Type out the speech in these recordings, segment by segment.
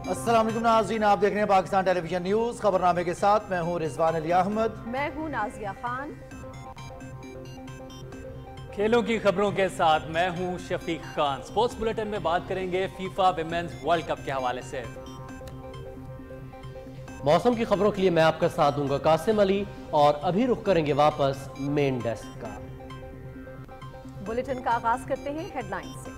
अस्सलाम वालेकुम नाज़रीन, आप देख रहे हैं पाकिस्तान टेलीविजन न्यूज। खबरनामे के साथ मैं हूं रिजवान अली अहमद। मैं हूं नाजिया खान। खेलों की खबरों के साथ मैं हूं शफीक खान। स्पोर्ट्स बुलेटिन में बात करेंगे फीफा विमेंस वर्ल्ड कप के हवाले से। मौसम की खबरों के लिए मैं आपका साथ दूंगा कासिम अली, और अभी रुख करेंगे वापस मेन डेस्क का। बुलेटिन का आगाज करते हैं हेडलाइन से।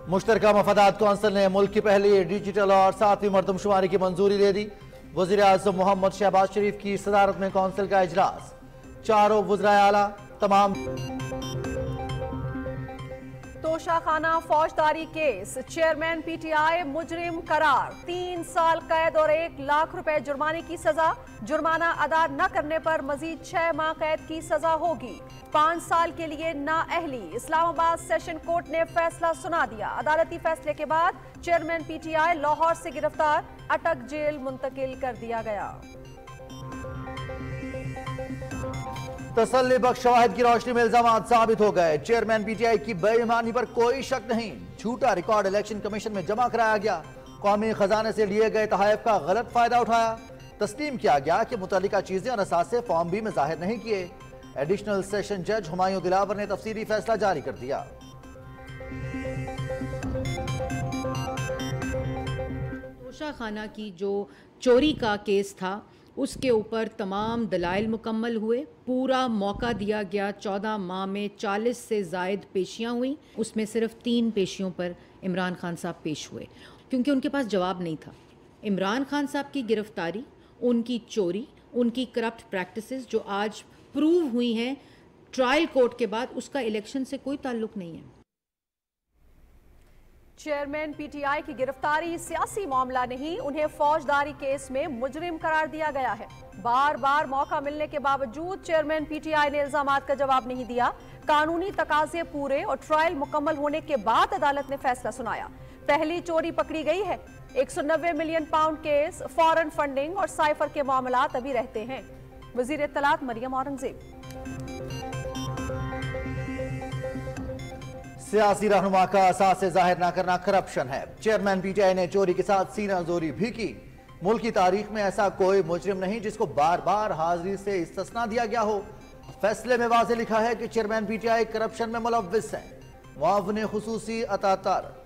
मुश्तरका मफादात कौंसिल ने मुल्क की पहली डिजिटल और 7वीं मरदमशुमारी की मंजूरी दे दी। वज़ीर आज़म मोहम्मद शहबाज शरीफ की सदारत में कौंसिल का इजलास। चारों वज़राए आला तमाम। तोशाखाना फौजदारी केस, चेयरमैन पीटीआई मुजरिम करार। 3 साल कैद और 1 लाख रुपए जुर्माने की सजा। जुर्माना अदा न करने पर मजीद 6 माह कैद की सजा होगी। 5 साल के लिए नाअहली। इस्लामाबाद सेशन कोर्ट ने फैसला सुना दिया। अदालती फैसले के बाद चेयरमैन पीटीआई लाहौर से गिरफ्तार, अटक जेल मुंतकिल कर दिया गया। तसल्ली बख्श शवाहिद की रोशनी में इल्जामात साबित हो गए। चेयरमैन पीटीआई की बेईमानी पर कोई शक नहीं। झूठा रिकॉर्ड इलेक्शन कमीशन में जमा कराया गया। कौमी खजाने से लिए गए तहफ़ का गलत फायदा उठाया। तस्लीम किया गया कि मुतल्लिका चीजें और असासे फॉर्म बी में जाहिर नहीं किए। एडिशनल सेशन जज हुमायूं दिलावर ने तफसीली फैसला जारी कर दिया। तोशाखाना की जो चोरी का केस था उसके ऊपर तमाम दलाइल मुकम्मल हुए। पूरा मौका दिया गया। 14 माह में 40 से ज़ायद पेशियाँ हुई। उसमें सिर्फ 3 पेशियों पर इमरान खान साहब पेश हुए क्योंकि उनके पास जवाब नहीं था। इमरान खान साहब की गिरफ्तारी, उनकी चोरी, उनकी करप्ट प्रैक्टिसेस जो आज प्रूव हुई हैं ट्रायल कोर्ट के बाद, उसका इलेक्शन से कोई ताल्लुक नहीं है। चेयरमैन पीटीआई की गिरफ्तारी सियासी मामला नहीं, उन्हें फौजदारी केस में मुजरिम करार दिया गया है। बार बार मौका मिलने के बावजूद चेयरमैन पीटीआई ने इल्जामात का जवाब नहीं दिया। कानूनी तकाजे पूरे और ट्रायल मुकम्मल होने के बाद अदालत ने फैसला सुनाया। पहली चोरी पकड़ी गई है। 190 million pound case, foreign funding और साइफर के मामलात अभी रहते हैं। वजीर इत्तलात मरियम औरंगजेब। सियासी रहनुमा का असासे जाहिर न करना करप्शन है। चेयरमैन पीटीआई ने चोरी के साथ सीना जोरी भी की। मुल्क की तारीख में ऐसा कोई मुजरिम नहीं जिसको बार बार हाजिरी से इस्तिस्ना दिया गया हो। फैसले में वाज़ेह लिखा है कि चेयरमैन पीटीआई करप्शन में मुलव्विस है। मुआविन खुसूसी अतातर।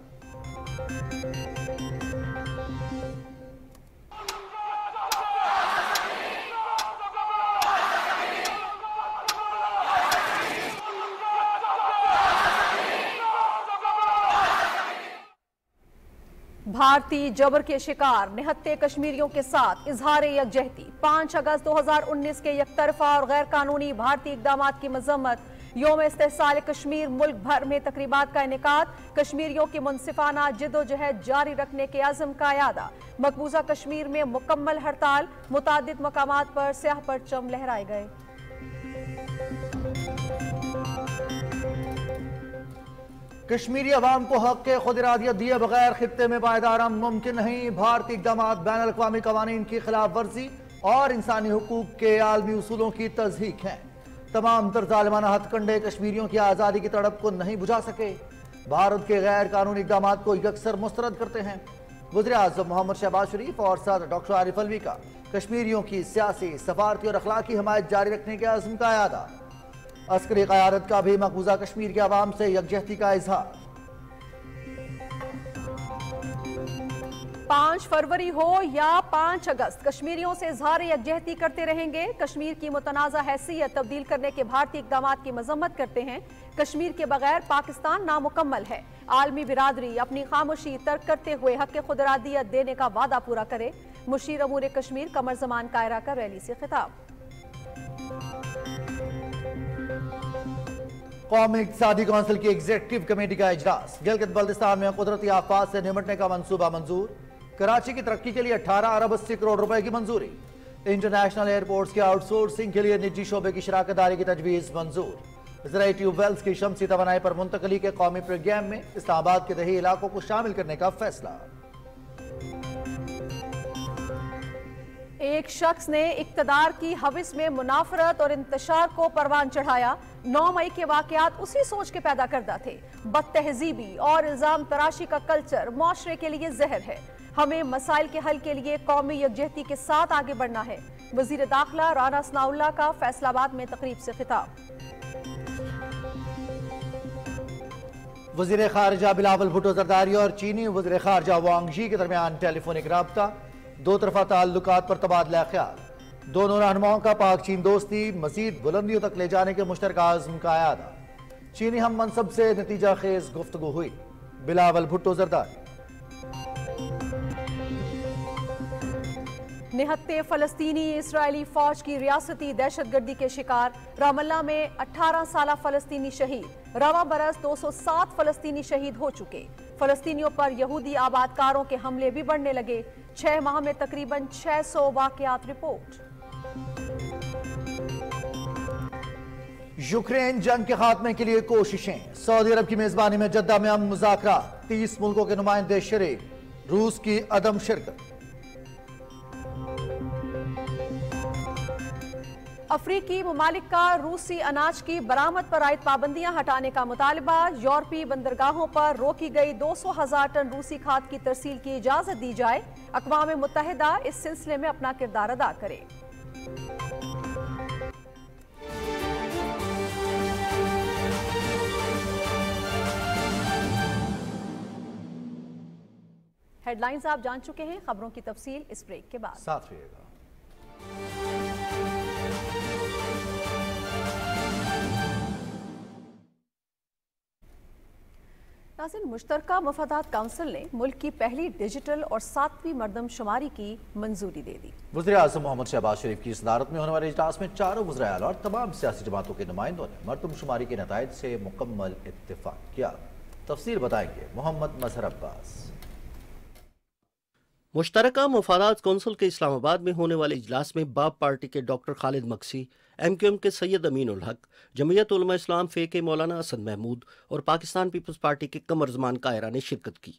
भारतीय जबर के शिकार निहत्ते कश्मीरियों के साथ इजहार यकजहती। 5 अगस्त 2019 के यकतरफा और गैर कानूनी भारतीय इकदामात की मजम्मत। योम इस्तेहसाल कश्मीर मुल्क भर में तकरीबात का इनेकाद। कश्मीरियों की मुनसिफाना जिद्दोजहद जारी रखने के अज़्म का यादा। मकबूजा कश्मीर में मुकम्मल हड़ताल। मुतादिद मकामात पर स्याह परचम लहराए गए। कश्मीरी अवाम को हक के खुद इरादियत दिए बगैर खित्ते में पायदार मुमकिन नहीं। भारतीय इक़दामात बैन अल-अक़वामी क़वानीन की खिलाफ वर्जी और इंसानी हुकूक के आलमी उसूलों की तज़हीक है। तमाम तर ज़ालिमाना हथकंडे कश्मीरियों की आज़ादी की तड़प को नहीं बुझा सके। भारत के गैर कानूनी इक़दामात को यकसर मुस्तरद करते हैं। वज़ीर आज़म मोहम्मद शहबाज शरीफ और साथ डॉक्टर आरिफ अलवी का कश्मीरियों की सियासी, सफारती और अखलाकी हमायत जारी रखने के अज़्म का यादा। अस्करी क़यादत का भी मकबूजा कश्मीर के अवाम से यकजहती का इजहार। 5 फरवरी हो या 5 अगस्त, कश्मीरियों से इजहार यकजहती करते रहेंगे। कश्मीर की मुतनाज़ा हैसियत तब्दील करने के भारतीय इक़दामात की मजम्मत करते हैं। कश्मीर के बगैर पाकिस्तान नामुकम्मल है। आलमी बिरादरी अपनी खामोशी तर्क करते हुए हक खुद इरादियत देने का वादा पूरा करे। मुशीर अमूर कश्मीर कमर जमान कायरा का रैली से खिताब। कौमी इक़्तिसादी कौंसिल की एग्जीक्यूटिव कमेटी का इजलास। गिलगित बल्तिस्तान में कुदरती आफात से निपटने का मंसूबा मंजूर। कराची की तरक्की के लिए 18 अरब 80 करोड़ रुपए की मंजूरी। इंटरनेशनल एयरपोर्ट्स के आउटसोर्सिंग के लिए निजी शोबे की शराकतदारी की तजवीज़ मंजूर। ज़राई ट्यूबवेल्स की शमसी तवानाई पर मुंतकली के कौमी प्रोग्राम में इस्लामाबाद के दही इलाकों को शामिल करने का फैसला। एक शख्स ने इक्तदार की हविस में मुनाफरत और इंतशार को परवान चढ़ाया। 9 मई के वाकयात उसी सोच के पैदा करदा थे। बदतहजीबी और इल्जाम तराशी का कल्चर मुआशरे के लिए जहर है। हमें मसाइल के हल के लिए कौमी यकजहती के साथ आगे बढ़ना है। वजीर दाखिला राना सनाउल्लाह का फैसलाबाद में तकरीब से खिताब। वजीर खारजा बिलावल भुट्टो जरदारी और चीनी वजीर खारजा वांग यी के दरमियान टेलीफोनिक रब्ता, दो तरफा ताल्लुकात पर तबादला ख्याल। दोनों रहनुमाओं का पाक चीन दोस्ती मजीद बुलंदियों तक ले जाने के मुश्तरका आज़म का यादा। चीनी हम मनसब से नतीजा खेज गुफ्तगू हुई। बिलावल भुट्टो जरदारी। निहत्ते फलस्तीनी इसराइली फौज की रियासती दहशतगर्दी के शिकार। रामल्ला में 18 साला फलस्तीनी शहीद। रवा बरस 207 फलस्तीनी शहीद हो चुके। फलस्तीनियों पर यहूदी आबादकारों के हमले भी बढ़ने लगे। 6 माह में तकरीबन 600 वाकयात रिपोर्ट। यूक्रेन जंग के खात्मे के लिए कोशिशें। सऊदी अरब की मेजबानी में जद्दा में अमन मुज़ाकरात। 30 मुल्कों के नुमाइंदे शरीक। रूस की अदम शिरकत। अफ्रीकी ममालिक का रूसी अनाज की बरामद पर आयद पाबंदियां हटाने का मुतालबा। यूरोपीय बंदरगाहों पर रोकी गई 200,000 टन रूसी खाद की तरसील की इजाजत दी जाए। अक़वाम मुत्तहिदा इस सिलसिले में अपना किरदार अदा करे। हेडलाइंस आप जान चुके हैं। खबरों की तफसील इस ब्रेक के बाद। साथ रहिएगा। नाज़रीन, मुश्तरका मफादात काउंसिल ने मुल्क की पहली डिजिटल और 7वीं मरदमशुमारी की मंजूरी दे दी। वज़ीर आज़म मोहम्मद शहबाज शरीफ की सदारत में होने वाले इजलास में चारों वज़राए और तमाम सियासी जमातों के नुमाइंदों ने मरदमशुमारी के नताइज से मुकम्मल इत्तेफाक किया। तफसील बताएंगे मोहम्मद मजहर अब्बास। मुश्तरका मफादात कौंसिल के इस्लामाबाद में होने वाले इजलास में बाप पार्टी के डॉक्टर खालिद मक्सी, MQM के सैयद अमीन उल हक, जमीयत उलमा इस्लाम फे के मौलाना असद महमूद और पाकिस्तान पीपल्स पार्टी के कमर जमान कायरा ने शिरकत की।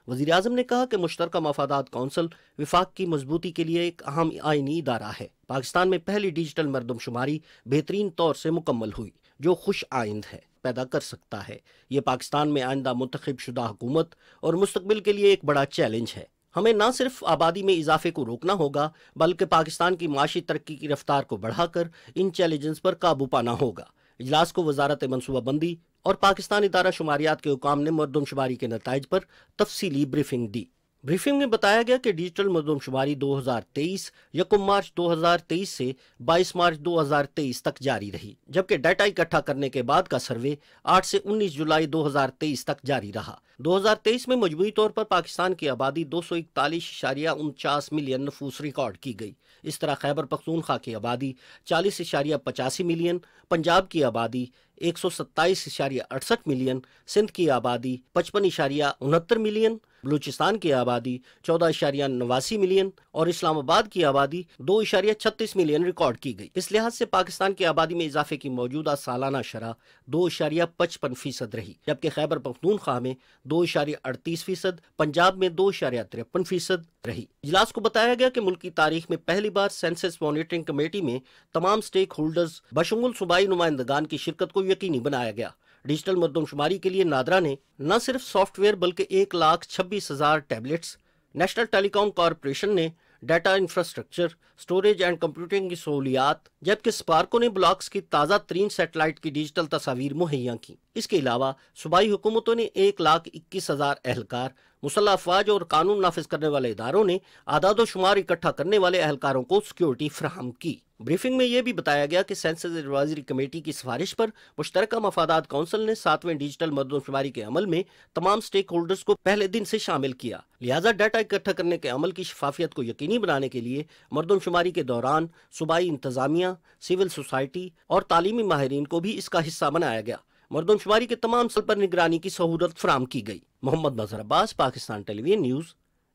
वज़ीर आज़म ने कहा कि मुश्तरका मफादात कौंसिल विफाक की मजबूती के लिए एक अहम आइनी इदारा है। पाकिस्तान में पहली डिजिटल मरदमशुमारी बेहतरीन तौर से मुकम्मल हुई, जो खुश आइंद है पैदा कर सकता है। ये पाकिस्तान में आइंदा मुंतखब शुदा हुकूमत और मुस्तकबिल के लिए एक बड़ा चैलेंज है। हमें न सिर्फ आबादी में इजाफे को रोकना होगा, बल्कि पाकिस्तान की माशी तरक्की की रफ्तार को बढ़ाकर इन चैलेंजेस पर काबू पाना होगा। इजलास को वजारत मनसूबाबंदी और पाकिस्तान इदारा शुमारियात के हुकाम ने मरदमशुमारी के नताइज पर तफसीली ब्रीफिंग दी। ब्रीफिंग में बताया गया कि डिजिटल मरदमशुमारी 2023 1 मार्च 2023 से 22 मार्च 2023 तक जारी रही, जबकि डाटा इकट्ठा करने के बाद का सर्वे 8 से 19 जुलाई 2023 तक जारी रहा। 2023 में मजमूई तौर पर पाकिस्तान की आबादी 241.49 मिलियन नफूस रिकॉर्ड की गई। इस तरह खैबर पख्तूनख्वा की आबादी 40.85 मिलियन, पंजाब की आबादी 127.68 मिलियन, सिंध की आबादी 55.69 मिलियन, बलूचिस्तान की आबादी 14.89 मिलियन और इस्लामाबाद की आबादी 2.36 मिलियन रिकॉर्ड की गई। इस लिहाज से पाकिस्तान की आबादी में इजाफे की मौजूदा सालाना शरह 2.55% रही, जबकि खैबर पख्तूनख्वा में 2.38%, पंजाब में 2.53% रही। इजलास को बताया गया कि मुल्क की तारीख में पहली बार सेंसस मॉनिटरिंग कमेटी में तमाम स्टेक होल्डर्स बशमुल सूबाई नुमाइंदगान की शिरकत को यकीनी बनाया गया। डिजिटल मरदमशुमारी के लिए नादरा ने न सिर्फ सॉफ्टवेयर बल्कि 1,26,000 टैबलेट्स, नेशनल टेलीकॉम कॉरपोरेशन ने data infrastructure, storage and computing की सहूलियात, जबकि स्पार्को ने ब्लॉक्स की ताज़ा तरीन सैटेलाइट की डिजिटल तस्वीर मुहैया की। इसके अलावा सूबाई हुकूमतों ने 1,21,000 एहलकार, मुसल्लह अफवाज और कानून नाफिज करने वाले इदारों ने आदाद शुमार इकट्ठा करने वाले एहलकारों को सिक्योरिटी फराहम की। ब्रीफिंग में यह भी बताया गया कि सेंसस एडवाइजरी कमेटी की सिफारिश पर मुश्तरका मफादात कौंसिल ने 7वें डिजिटल मरदमशुमारी के अमल में तमाम स्टेक होल्डर्स को पहले दिन से शामिल किया। लिहाजा डाटा इकट्ठा करने के अमल की शफाफियत को यकीनी बनाने के लिए मरदमशुमारी के दौरान सूबाई इंतजामिया, सिविल सोसाइटी और तालीमी माहिरीन को भी इसका हिस्सा बनाया गया। मरदमशुमारी के तमाम सल पर निगरानी की सहूलत फराम की गई। मोहम्मद मजहर अब्बास, पाकिस्तान टेलीविजन न्यूज़,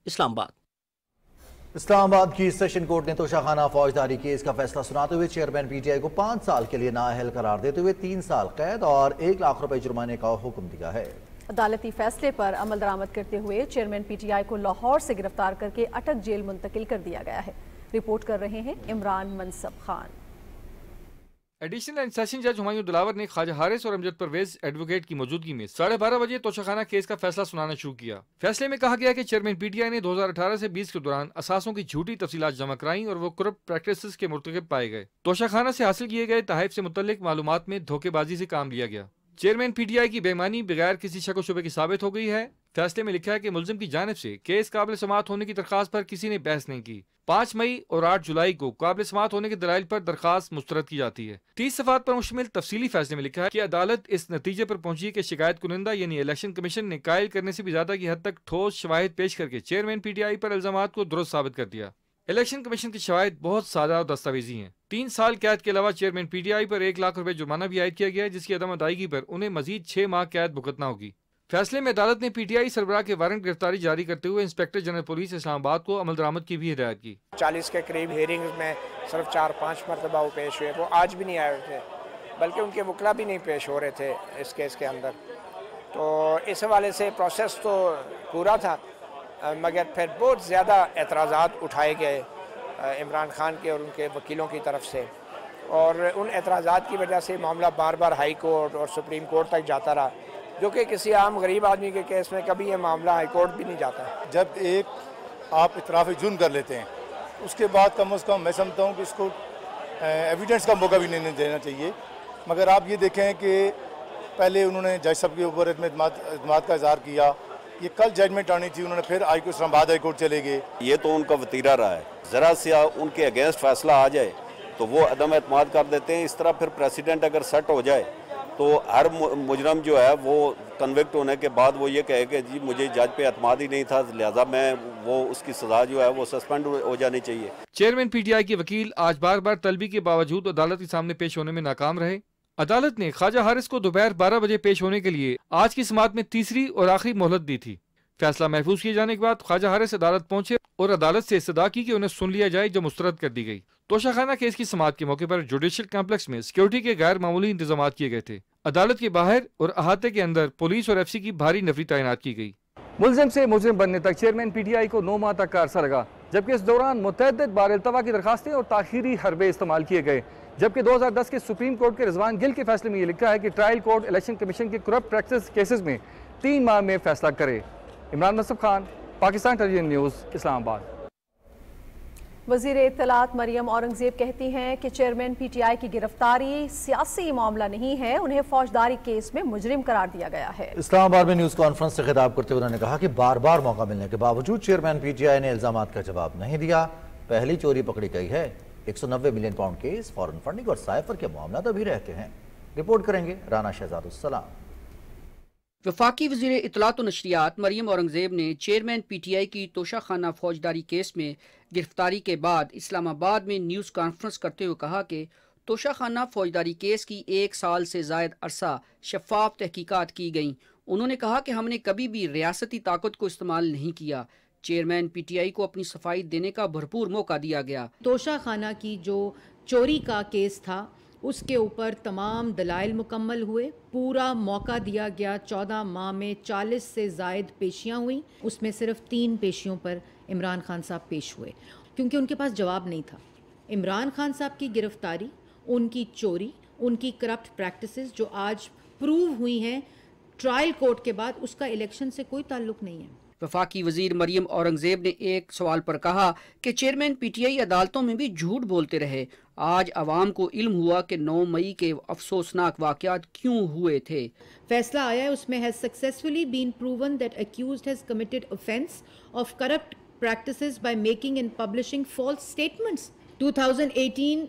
इस्लामाबाद। इस्लामाबाद की सेशन कोर्ट ने तोशाखाना फौजदारी केस का फैसला सुनाते हुए चेयरमैन PTI को 5 साल के लिए नाअहल करार देते हुए 3 साल कैद और 1 लाख रुपए जुर्माने का हुक्म दिया है। अदालती फैसले पर अमल दरामद करते हुए चेयरमैन PTI को लाहौर से गिरफ्तार करके अटक जेल मुंतकिल कर दिया गया है। रिपोर्ट कर रहे हैं Imran Mansab Khan. Additional and session जज हुमायूं दिलावर ने ख्वाजा हारिस और अमजद परवेज एडवोकेट की मौजूदगी में 12:30 बजे तोशाखाना केस का फैसला सुनाना शुरू किया। फैसले में कहा गया कि चेयरमैन पीटीआई ने 2018 से 20 के दौरान असासों की झूठी तफसीलात जमा कराई और वो करप्ट प्रैक्टिसेस के मुर्तकिब पाए गए। तोशाखाना से हासिल किए गए तहफ़ से मुतल्लिक मालूमात में धोखेबाजी से काम लिया गया। चेयरमैन पीटीआई की बेईमानी बगैर किसी शक व शुबे की साबित हो गई है। फैसले में लिखा है कि मुल्जिम की जानिब से केस काबिल समाअत होने की दरखास्त पर किसी ने बहस नहीं की। 5 मई और 8 जुलाई को काबिल समाअत होने के दलाइल पर दरखास्त मुस्तरद की जाती है। 30 सफ़ात पर मुश्तमिल तफसीली फैसले में लिखा है कि अदालत इस नतीजे पर पहुंची कि शिकायत कुनिंदा यानी इलेक्शन कमीशन ने कायल करने से भी ज्यादा की हद तक ठोस शवाहिद पेश करके चेयरमैन पीटीआई पर इल्जामात को दुरुस्त साबित कर दिया। इलेक्शन कमीशन की शवाहिद बहुत सादा और दस्तावेजी हैं। 3 साल कैद के अलावा चेयरमैन पीटीआई पर 1 लाख रुपए जुर्माना भी आयद किया गया है, जिसकी अदम अदायगी पर उन्हें मजीद 6 माह कैद भुगतना होगी। फैसले में अदालत ने पीटीआई सरबराह के वारंट गिरफ्तारी जारी करते हुए इंस्पेक्टर जनरल पुलिस इस्लामाबाद को अमल दरामद की भी हिदायत की। 40 के करीब हेयरिंग्स में सिर्फ 4-5 मरतबा वो पेश हुए, वो आज भी नहीं आए थे, बल्कि उनके वकला भी नहीं पेश हो रहे थे इस केस के अंदर। तो इस हवाले से प्रोसेस तो पूरा था, मगर फिर बहुत ज़्यादा एतराज़ात उठाए गए इमरान खान के और उनके वकीलों की तरफ से, और उन एतराज़ात की वजह से मामला बार बार हाई कोर्ट और सुप्रीम कोर्ट तक जाता रहा, जो कि किसी आम गरीब आदमी के केस में कभी ये मामला हाई कोर्ट भी नहीं जाता। जब एक आप इतराफ़ जुर्म कर लेते हैं, उसके बाद कम से कम मैं समझता हूँ कि इसको एविडेंस का मौका भी नहीं देना चाहिए। मगर आप ये देखें कि पहले उन्होंने जज साहब के ऊपर एतमाद का इजहार किया, ये कल जजमेंट आनी थी, उन्होंने फिर इस्लामाबाद हाई कोर्ट चले गए। ये तो उनका वतीरा रहा है, ज़रा से उनके अगेंस्ट फैसला आ जाए तो वो अदम एतमाद कर देते हैं। इस तरह फिर प्रेसिडेंट अगर सेट हो जाए तो हर मुजरम जो है वो कन्विक्ट होने के बाद वो ये कहे कि जी मुझे जज पे एतमाद ही नहीं था, लिहाजा मैं वो उसकी सजा जो है वो सस्पेंड हो जानी चाहिए। चेयरमैन पीटीआई के वकील आज बार बार तलबी के बावजूद अदालत के सामने पेश होने में नाकाम रहे। अदालत ने ख्वाजा हारिस को दोपहर 12 बजे पेश होने के लिए आज की समाअत में तीसरी और आखिरी मोहलत दी थी। फैसला महफूज किए जाने के बाद ख्वाजा हारिस अदालत पहुंचे और अदालत से इस्तदा की कि उन्हें सुन लिया जाए, जो मुस्तरद कर दी गई। तोशाखाना केस की समाअत के मौके पर जुडिशियल कॉम्प्लेक्स में सिक्योरिटी के गैर मामूली इंतजाम किए गए थे। अदालत के बाहर और अहाते के अंदर पुलिस और एफसी की भारी नफरी तैनात की गई। मुल्जिम से मुजरिम बनने तक चेयरमैन पीटीआई को 9 माह तक का अरसा लगा, जबकि इस दौरान मुतअद्दिद बार इल्तवा की दरखास्तें और ताखीरी हरबे इस्तेमाल किए गए। जबकि 2010 के सुप्रीम कोर्ट के रिजवान गिल के फैसले में ये लिखा है कि ट्रायल कोर्ट इलेक्शन कमीशन के करप्ट प्रैक्टिस केसेस में 3 माह में फैसला करे। Imran Mansab Khan, Pakistan television news, Islamabad. वज़ीर इत्तलात मरियम औरंगजेब कहती हैं कि चेयरमैन पीटीआई की गिरफ्तारी सियासी मामला नहीं है, उन्हें फौजदारी केस में मुजरिम करार दिया गया है। इस्लामाबाद में न्यूज़ कॉन्फ्रेंस से खिताब करते हुए उन्होंने कहा कि बार बार मौका मिलने के बावजूद चेयरमैन पीटीआई ने इल्जामात का जवाब नहीं दिया। पहली चोरी पकड़ी गई है। 190 million pound case, foreign funding और साइफर के मामला तो भी रहते हैं। रिपोर्ट करेंगे राना शहजादुस्सलाम। वफाकी वज़ीर इत्तलात व नशरियात मरियम औरंगजेब ने चेयरमैन पीटीआई की तोशाखाना फौजदारी केस में गिरफ्तारी के बाद इस्लामाबाद में न्यूज़ कॉन्फ्रेंस करते हुए कहा कि तोशाखाना फौजदारी केस की 1 साल से ज़ायद अरसा शफाफ तहकीकात की गई। उन्होंने कहा कि हमने कभी भी रियासती ताकत को इस्तेमाल नहीं किया। चेयरमैन पीटीआई को अपनी सफाई देने का भरपूर मौका दिया गया। तोशाखाना की जो चोरी का केस था उसके ऊपर तमाम दलाइल मुकम्मल हुए, पूरा मौका दिया गया। 14 माह में 40 से ज़ायद पेशियाँ हुई, उसमें सिर्फ 3 पेशियों पर इमरान खान साहब पेश हुए क्योंकि उनके पास जवाब नहीं था। इमरान खान साहब की गिरफ्तारी, उनकी चोरी, उनकी करप्ट प्रैक्टिसेस जो आज प्रूव हुई हैं ट्रायल कोर्ट के बाद, उसका इलेक्शन से कोई ताल्लुक नहीं है। वफाकी वजीर मरियम औरंगजेब ने एक सवाल पर कहा कि चेयरमैन पीटीआई अदालतों में भी झूठ बोलते रहे। आज अवाम को इल्म हुआ कि 9 मई के अफसोसनाक वाक़यात क्यों हुए थे। फैसला आया है उसमें has successfully been proven that accused has committed offence of corrupt practices by making and publishing false statements. 2018,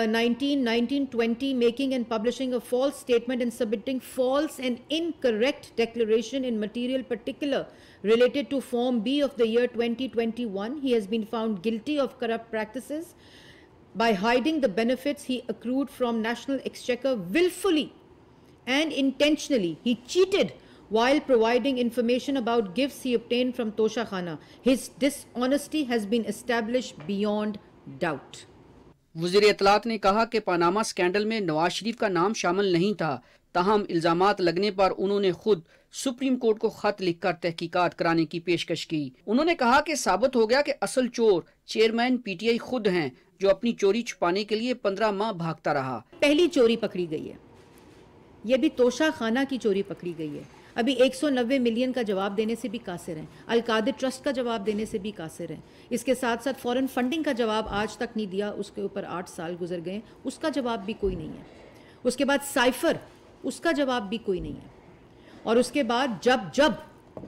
19, 19, 20 making and publishing a false statement and submitting false and incorrect declaration in material particular related to Form B of the year 2021. He has been found guilty of corrupt practices by hiding the benefits he accrued from National Exchequer willfully and intentionally. He cheated while providing information about gifts he obtained from Toshakhana. His dishonesty has been established beyond doubt. वज़ीर इत्तलात ने कहा कि Panama scandal में नवाज शरीफ का नाम शामिल नहीं था, ताहम इल्जामात लगने पर उन्होंने खुद सुप्रीम कोर्ट को खत लिखकर तहकीकात कराने की पेशकश की। उन्होंने कहा कि साबित हो गया कि असल चोर चेयरमैन पीटीआई खुद हैं, जो अपनी चोरी छुपाने के लिए 15 माह भागता रहा। पहली चोरी पकड़ी गई है, ये भी तोशा खाना की चोरी पकड़ी गई है। अभी 190 मिलियन का जवाब देने से भी कासिर हैं, अलकादिर ट्रस्ट का जवाब देने से भी कासिर हैं। इसके साथ साथ फॉरेन फंडिंग का जवाब आज तक नहीं दिया, उसके ऊपर 8 साल गुजर गए, उसका जवाब भी कोई नहीं है। उसके बाद साइफर, उसका जवाब भी कोई नहीं है। और उसके बाद जब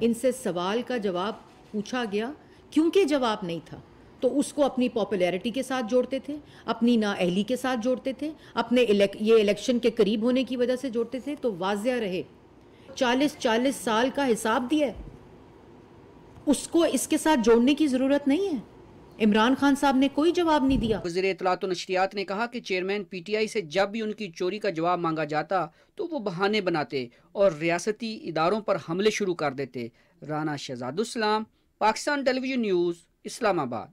इनसे सवाल का जवाब पूछा गया, क्योंकि जवाब नहीं था, तो उसको अपनी पॉपुलैरिटी के साथ जोड़ते थे, अपनी नाअहली के साथ जोड़ते थे, अपने ये इलेक्शन के करीब होने की वजह से जोड़ते थे। तो वाज़िया रहे 40 साल का हिसाब दिया, उसको इसके साथ जोड़ने की ज़रूरत नहीं है। इमरान खान साहब ने कोई जवाब नहीं दिया। वज़ीर इत्तलात और नशरियात ने कहा कि चेयरमैन पीटीआई से जब भी उनकी चोरी का जवाब मांगा जाता तो वो बहाने बनाते और रियासती इदारों पर हमले शुरू कर देते। Rana Shahzadussalam, Pakistan television news, Islamabad.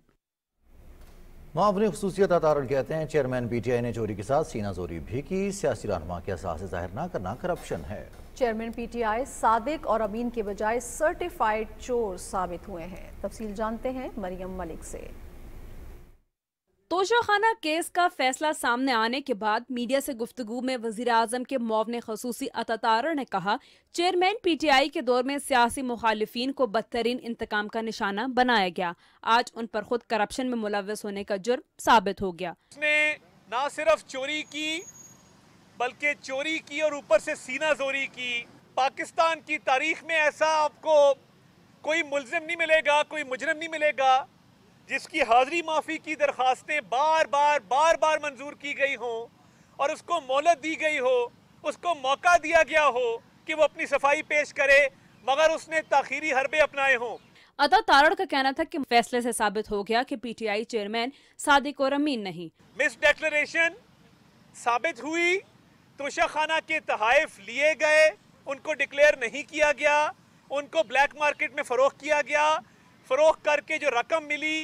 मावनी खुसूसियत अतारुल कहते हैं चेयरमैन पीटीआई ने चोरी के साथ सीना जोरी भी की, सियासी रहनुमा के एहसास जाहिर न करना करप्शन है। चेयरमैन पीटीआई सादिक और अमीन के बजाय सर्टिफाइड चोर साबित हुए हैं। तफसील जानते हैं मरियम मलिक से। तोशाखाना केस का फैसला सामने आने के बाद मीडिया से गुफ्तगू में वजीर आजम के मुआवने खसूसी अता तारर ने कहा, चेयरमैन पीटीआई के दौर में सियासी मुखालिफिन को बदतरीन इंतकाम का निशाना बनाया गया। आज उन पर खुद करप्शन में मुलव्वस होने का जुर्म साबित हो गया। उसने न सिर्फ चोरी की बल्कि चोरी की और ऊपर से सीना जोरी की। पाकिस्तान की तारीख में ऐसा आपको कोई मुल्जिम नहीं मिलेगा, कोई मुजरिम नहीं मिलेगा जिसकी हाजिरी माफ़ी की दरखास्तें बार बार मंजूर की गई हों और उसको मोहलत दी गई हो, उसको मौका दिया गया हो कि वो अपनी सफाई पेश करे, मगर उसने ताखीरी हरबे अपनाए हों। अता तारड़ का कहना था कि फैसले से साबित हो गया कि पीटीआई चेयरमैन सादिक और अमीन नहीं। मिस डिक्लेरेशन साबित हुई, तोशाखाना के तहाइफ लिए गए, उनको डिक्लेयर नहीं किया गया, उनको ब्लैक मार्केट में फरोख्त किया गया। फरोख्त करके जो रकम मिली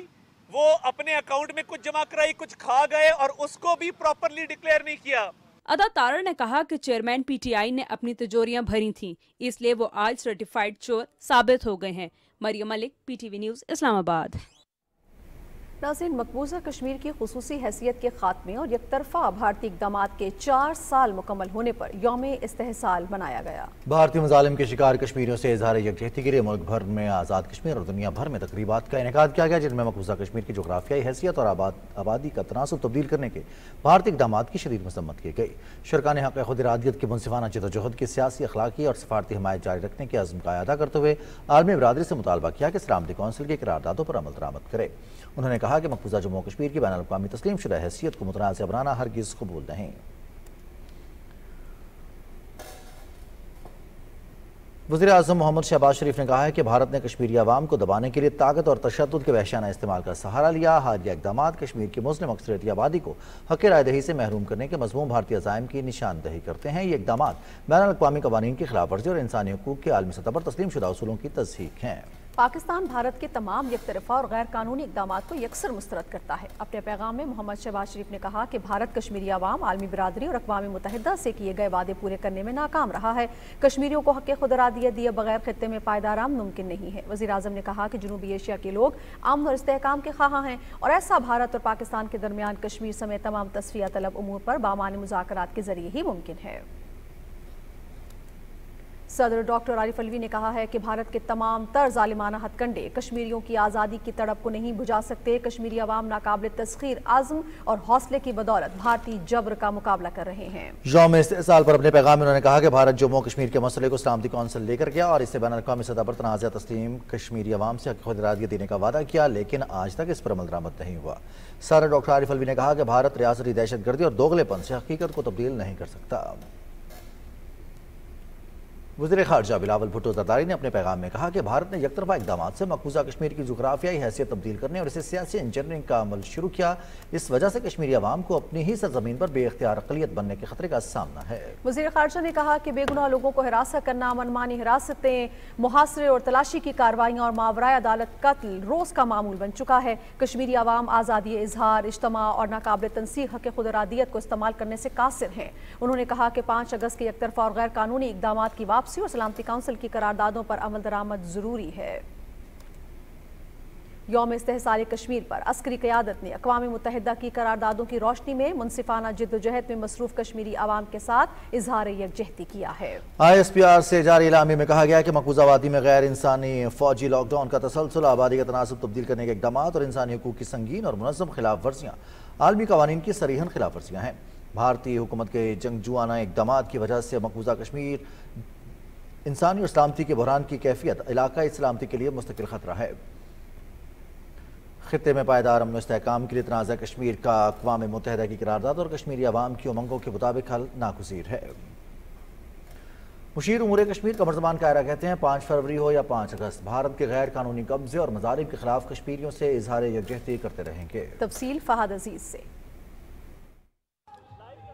वो अपने अकाउंट में कुछ जमा कराई, कुछ खा गए और उसको भी प्रॉपरली डिक्लेयर नहीं किया। अदा तारड़ ने कहा कि चेयरमैन पीटीआई ने अपनी तिजोरियां भरी थीं, इसलिए वो आज सर्टिफाइड चोर साबित हो गए हैं। Mariam Malik, PTV news, Islamabad. नाज़रीन, मकबूजा कश्मीर की खुसूसी हैसियत के खात्मे और एकतरफा भारतीय इक़दामात के 4 साल मुकम्मल होने पर यौम इस्तेहसाल मनाया गया। भारतीय मज़ालिम के शिकार कश्मीरियों से इज़हार यकजहती के लिए मुल्क भर में आज़ाद कश्मीर और दुनिया भर में तकरीबात का इनेकाद किया गया, जिनमें मकबूजा कश्मीर की जोग्राफियाई हैसियत और आबादी का तनासुब तब्दील करने के भारतीय इक़दामात की शदीद मज़म्मत की गई। शुरका ने हक़ खुद इरादियत की मुनसिफाना जदोजहद की सियासी, अखलाकी और सफारती हिमायत जारी रखने के अज़्म का अदा करते हुए आलमी बरादरी से मुतालबा किया कि सलामती कौंसिल की करारदादों पर अमल दरामद करे। उन्होंने कहा कि मकबूजा जम्मू कश्मीर की बैन अल-अक़वामी तस्लीम शुदा हैसियत को मुतनाज़ बनाना हरगिज़ कबूल नहीं। वज़ीर आज़म मोहम्मद शहबाज शरीफ ने कहा है कि भारत ने कश्मीरी अवाम को दबाने के लिए ताकत और तशद्दुद के वहशियाना इस्तेमाल का सहारा लिया। हालिया इक़दामात कश्मीर की मुस्लिम अक्सरियती आबादी को हक़ रायदही से महरूम करने के मज़मूम भारतीय अज़ाइम की निशानदही करते हैं। ये इक़दामात बैन अल-अक़वामी क़वानीन की खिलाफ वर्जी और इंसानी हुकूक़ के आलमी सतह पर तस्लीम शुदा उसूलों की तस्दीक हैं। पाकिस्तान भारत के तमाम एकतरफा और गैर कानूनी इक़दामात को यकसर मुस्तरद करता है। अपने पैगाम में मोहम्मद शहबाज शरीफ ने कहा कि भारत कश्मीरी अवाम, आलमी बरादरी और अक़वाम मुत्तहिदा से किए गए वादे पूरे करने में नाकाम रहा है। कश्मीरियों को हक़ खुद इरादियत दिए बगैर खित्ते में पायदार अमन मुमकिन नहीं है। वज़ीर आज़म ने कहा कि जनूबी एशिया के लोग अमन और इस्तेहकाम के ख्वाह हैं और ऐसा भारत और पाकिस्तान के दरमियान कश्मीर समेत तमाम तस्फिया तलब उमूर पर बामानी मुज़ाकरात के जरिए ही मुमकिन है। सदर डॉक्टर आरिफ अलवी ने कहा है कि भारत के तमाम तर ज़ालिमाना हथकंडे कश्मीरियों की आज़ादी की तड़प को नहीं बुझा सकते। कश्मीरी अवाम नाकाबिल तस्खीर आज़म और हौसले की बदौलत भारतीय जबर का मुकाबला कर रहे हैं। यौम इस्तेहसाल पर अपने पैगाम में उन्होंने कहा कि भारत जम्मू कश्मीर के मसले को सलामती कौंसिल लेकर गया और इससे बैन अल-अक़वामी सतह पर तनाज़ा तस्लीम कश्मीरी अवाम से हक़ खुद इरादियत देने का वादा किया, लेकिन आज तक इस पर अमल दरामद नहीं हुआ। सदर डॉक्टर आरिफ अलवी ने कहा कि भारत रियासती दहशतगर्दी और दोगलेपन से हकीकत को तब्दील नहीं कर सकता। वज़ीर ख़ारजा बिलावल भुट्टो ज़रदारी ने अपने पैगाम में कहा कि भारत ने यकतरफा इक़दाम से मकबूजा कश्मीर की जुग्राफियाई हैसियत तब्दील करने और इसे सियासी इंजीनियरिंग का अमल शुरू किया। इस वजह से कश्मीरी अवाम को अपनी ही सरजमीन पर बेख्तियार अक़लियत बनने के खतरे का सामना है। वज़ीर ख़ारजा ने कहा कि बेगुनाह लोगों को हिरासत करना, मनमानी हिरासतें, मुहासरे और तलाशी की कार्रवाइयाँ और मावराए अदालत कत्ल रोज़ का मामूल बन चुका है। कश्मीरी अवाम आज़ादी इजहार, इज्तिमा और नाकाबिल तनसीख हक़ खुदइरादियत को इस्तेमाल करने से कासिर हैं। उन्होंने कहा कि 5 अगस्त के एकतरफा और गैर कानूनी इक़दाम की वापसी और सलामती काउंसिल की करारदादों पर अमल दरामद जरूरी है। यौम इस्तेहसाल कश्मीर पर अस्करी क़यादत ने अक़वाम मुत्तहिदा की करारदादों की रोशनी में मुनसिफाना जिद्दोजहद में मसरूफ़ कश्मीरी अवाम के साथ इजहार यकजहती किया है। ISPR से जारी इलामी में कहा गया है कि मकबूजा वादी में गैर इंसानी फौजी लॉकडाउन का तसलसल, आबादी का तनासब तब्दील करने के इक़दाम और इंसानी हकूक़ की संगीन और मुनज़्ज़म खिलाफ वर्जियाँ आलमी कवानीन की सरीहन खिलाफ वर्जियाँ हैं। भारतीय हुकूमत के जंगजुआना इक़दाम की वजह से मकबूजा कश्मीर इंसानी और सलामती के बहरान की कैफियत इलाकाई सलामती के लिए मुस्तकिल खतरा है। खित्ते में पायदार अमन इस्तेहकाम के लिए तनाज़ा कश्मीर का अक़वाम मुत्तहिदा की करारदाद और कश्मीरी अवाम की उमंगों के मुताबिक हल नागुज़ीर है। मुशीर उमूर कश्मीर कमरज़मान कायरा कहते हैं 5 फरवरी हो या 5 अगस्त भारत के गैर कानूनी कब्जे और मज़ालिम के खिलाफ कश्मीरियों से इजहार यकजहती करते रहेंगे। तफसील फहद अजीज से।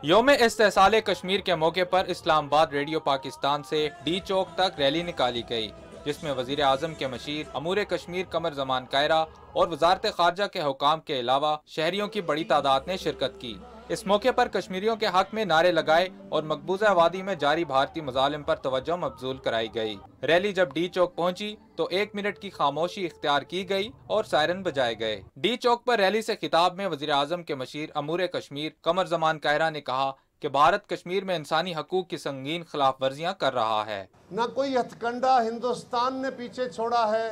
यौम इस्तेहसाल कश्मीर के मौके पर इस्लामाबाद रेडियो पाकिस्तान से डी चौक तक रैली निकाली गई, जिसमें वजीर आजम के मशीर अमूर कश्मीर कमर जमान कायरा और वजारत खारजा के हुकाम के अलावा शहरियों की बड़ी तादाद ने शिरकत की। इस मौके पर कश्मीरियों के हक में नारे लगाए और मकबूजा वादी में जारी भारतीय मजालिम पर तवज्जो मबजूल कराई गई। रैली जब डी चौक पहुंची तो 1 मिनट की खामोशी इख्तियार की गई और सायरन बजाए गए। डी चौक पर रैली से खिताब में वजीर आजम के मशीर अमूर कश्मीर कमर जमान कायरा ने कहा कि भारत कश्मीर में इंसानी हकूक की संगीन खिलाफ वर्जियाँ कर रहा है। न कोई हथकंडा हिंदुस्तान ने पीछे छोड़ा है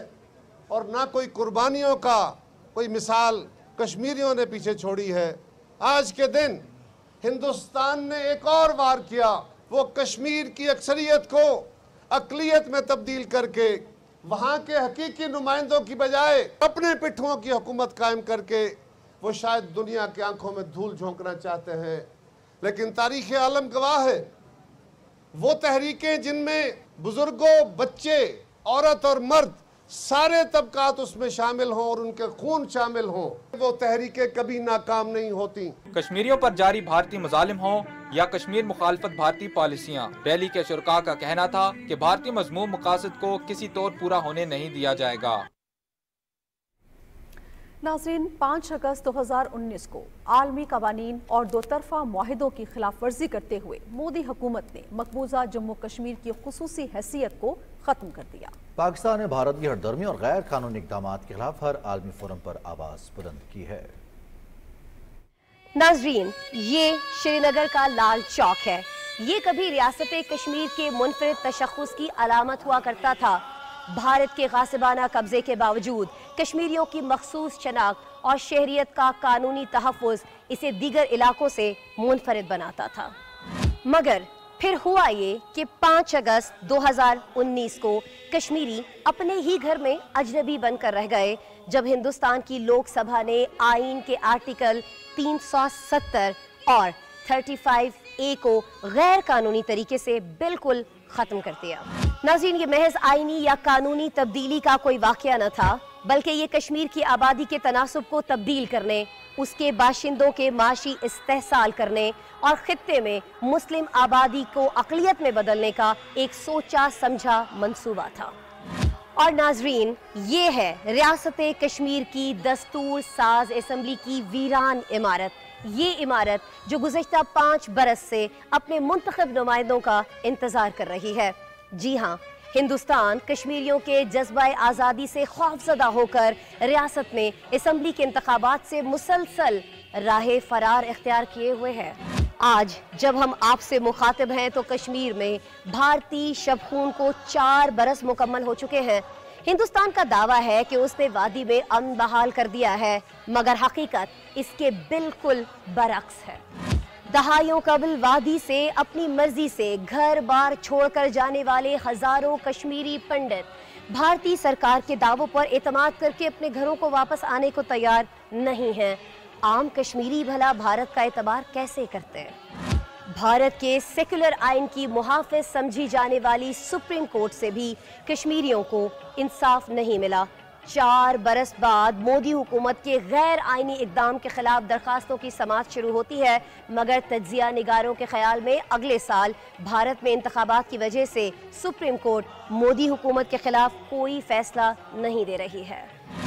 और न कोई कुर्बानियों का कोई मिसाल कश्मीरियों ने पीछे छोड़ी है। आज के दिन हिंदुस्तान ने एक और वार किया, वो कश्मीर की अक्सरियत को अक़लियत में तब्दील करके वहाँ के हकीकी नुमाइंदों की बजाय अपने पिट्ठुओं की हुकूमत कायम करके वो शायद दुनिया की आंखों में धूल झोंकना चाहते हैं। लेकिन तारीख़ आलम गवाह है, वो तहरीकें जिनमें बुजुर्गों, बच्चे, औरत और मर्द सारे तबकात उसमें शामिल हों और उनके खून शामिल हों, वो तहरीकें कभी नाकाम नहीं होती। कश्मीरियों पर जारी भारतीय मजालिम हों या कश्मीर मुखालफत भारतीय पॉलिसियाँ, रैली के शुरका का कहना था कि भारतीय मजमूम मकासद को किसी तौर पूरा होने नहीं दिया जाएगा। नाज़रीन, 5 अगस्त 2019 को आलमी कवानीन और दो तरफा मुआहिदों की खिलाफ वर्जी करते हुए मोदी हुकूमत ने मकबूजा जम्मू कश्मीर की खुसूसी हैसियत को ख़त्म कर दिया। पाकिस्तान ने भारत की हरदर्मी और गैर कानूनी इक़दाम के खिलाफ हर आलमी फोरम पर आवाज़ बुलंद की है। नाज़रीन, ये श्रीनगर का लाल चौक है। ये कभी रियासत कश्मीर के मुनफरिद तशख़्ख़ुस की अलामत हुआ करता था। भारत के गासिबाना कब्जे के बावजूद कश्मीरियों की मखसूस शनाख्त और शहरियत का कानूनी तहफ़्फ़ुज़ इसे दीगर इलाकों से मुनफरिद बनाता था। मगर फिर हुआ ये कि 5 अगस्त 2019 को कश्मीरी अपने ही घर में अजनबी बनकर रह गए, जब हिंदुस्तान की लोकसभा ने आईन के आर्टिकल 370 और 35A को गैर कानूनी तरीके से बिल्कुल ख़त्म कर दिया। नाज़रीन, ये महज आईनी या कानूनी तब्दीली का कोई वाक़या न था, बल्कि ये कश्मीर की आबादी के तनासुब को तब्दील करने, उसके बाशिंदों के माशी इस्तेहसाल करने और खित्ते में मुस्लिम आबादी को अक़लियत में बदलने का एक सोचा समझा मंसूबा था। और नाज़रीन, ये है रियासत कश्मीर की दस्तूर साज असम्बली की वीरान इमारत। ये इमारत जो गुज़श्ता 5 बरस से अपने मुंतखब नुमाइंदों का इंतज़ार कर रही है। जी हाँ, हिंदुस्तान कश्मीरियों के जज्बा आज़ादी से खौफज़दा होकर रियासत में असम्बली के इंतखाबात से मुसलसल राह फरार इख्तियार किए हुए है। आज जब हम आपसे मुखातिब हैं तो कश्मीर में भारतीय शबखून को 4 बरस मुकम्मल हो चुके हैं। हिंदुस्तान का दावा है कि उसने वादी में अमन बहाल कर दिया है, मगर हकीकत इसके बिल्कुल बरक्स है। दहाइयों कबल वादी से अपनी मर्जी से घर बार छोड़कर जाने वाले हजारों कश्मीरी पंडित भारतीय सरकार के दावों पर एतमाद करके अपने घरों को वापस आने को तैयार नहीं हैं। आम कश्मीरी भला भारत का एतबार कैसे करते हैं? भारत के सेकुलर आइन की मुहाफिज समझी जाने वाली सुप्रीम कोर्ट से भी कश्मीरियों को इंसाफ नहीं मिला। 4 बरस बाद मोदी हुकूमत के गैर आइनी इकदाम के खिलाफ दरखास्तों की समाअत शुरू होती है, मगर तज्जिया निगारों के ख्याल में अगले साल भारत में इंतखाबात की वजह से सुप्रीम कोर्ट मोदी हुकूमत के खिलाफ कोई फैसला नहीं दे रही है।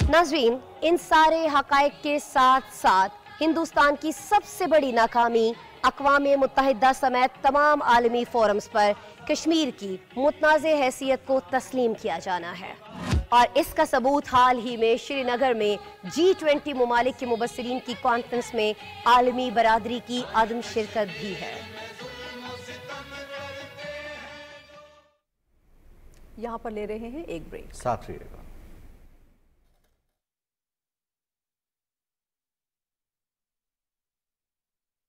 नाज़रीन, इन सारे हकायक के साथ साथ हिंदुस्तान की सबसे बड़ी नाकामी अक़वाम मुत्तहिदा समेत तमाम आलमी फोरम्स पर कश्मीर की मुतनाज़े हैसियत को तस्लीम किया जाना है, और इसका सबूत हाल ही में श्रीनगर में G20 मुमालिक के मुबस्सिरीन की कॉन्फ्रेंस में आलमी बरादरी की अदम शिरकत भी है। यहाँ पर ले रहे हैं एक ब्रेक, साथ रहिएगा।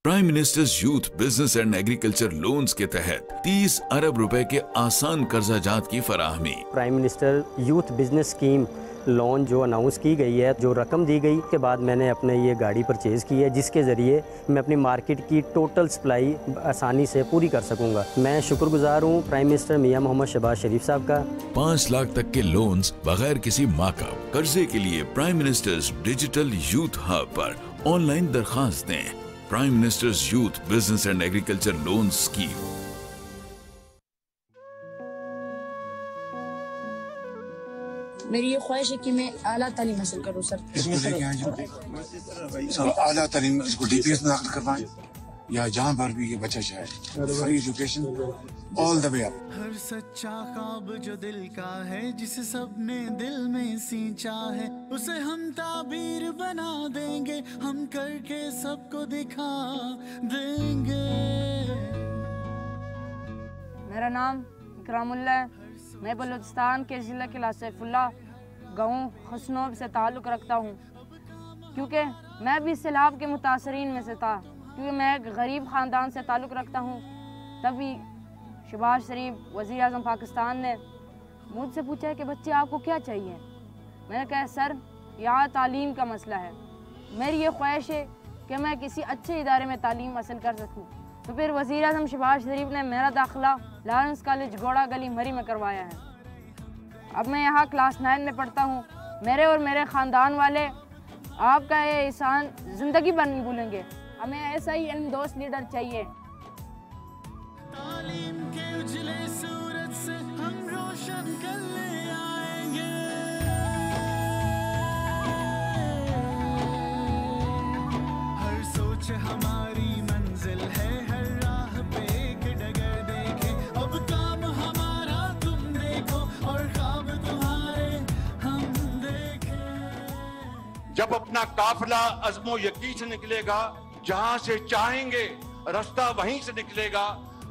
Prime ministers youth business and agriculture loans के तहत 30 अरब रुपए के आसान कर्जा जात की फराहमी। Prime minister youth business scheme loan जो अनाउंस की गई है, जो रकम दी गई के बाद मैंने अपने ये गाड़ी परचेज़ की है, जिसके ज़रिए मैं अपनी मार्केट की टोटल सप्लाई आसानी से पूरी कर सकूंगा। मैं शुक्रगुजार हूँ प्राइम मिनिस्टर मियां मोहम्मद शहबाज शरीफ साहब का। 5 लाख तक के लोन्स बगैर किसी मार्कअप। कर्जे के लिए prime ministers digital youth hub पर ऑनलाइन दरखास्त दें। Prime ministers youth business and agriculture loan scheme. मेरी ये ख्वाहिश है कि मैं आला तालीम हासिल करूँ सर। आला तालीम इसको DPS में दाखिल करवाएं या जहाँ पर भी ये बच्चा चाहे, free education all the way up. हर सच्चा ख्वाब जो दिल का है, जिसे सबने दिल में सींचा है, उसे हम ताबीर बना देंगे, हम करके सबको दिखा देंगे। मेरा नाम इकरामुल्लाह है। मैं बलूचिस्तान के ज़िला किला सैफुल्ला गाँव खसनोब से ताल्लुक़ रखता हूँ, क्योंकि मैं भी सैलाब के मुतासरीन में से था, क्योंकि मैं एक गरीब ख़ानदान से ताल्लुक़ रखता हूँ। तभी शहबाज शरीफ वज़ीर आज़म पाकिस्तान ने मुझसे पूछा है कि बच्चे आपको क्या चाहिए। मैंने कहा सर यहाँ तालीम का मसला है, मेरी ये ख्वाहिश है कि मैं किसी अच्छे इदारे में तालीम हासिल कर सकूँ। तो फिर वज़ीर आज़म शहबाज शरीफ ने मेरा दाखिला लॉरेंस कॉलेज घोड़ा गली मरी में करवाया है। अब मैं यहाँ क्लास 9 में पढ़ता हूँ। मेरे और मेरे ख़ानदान वाले आपका ये एहसान ज़िंदगी भर नहीं भूलेंगे। हमें ऐसा ही इल्मदोज़ लीडर चाहिए। तालीम के उजले सूरज से हम रोशन कर ले आएंगे। हर सोच हमारी मंजिल है, हर राह पे एक डगर देखे। अब काम हमारा तुम देखो और ख्वाब तुम्हारे हम देखें। जब अपना काफिला अज़्मो यकीन से निकलेगा, जहाँ से चाहेंगे रास्ता वहीं से निकलेगा।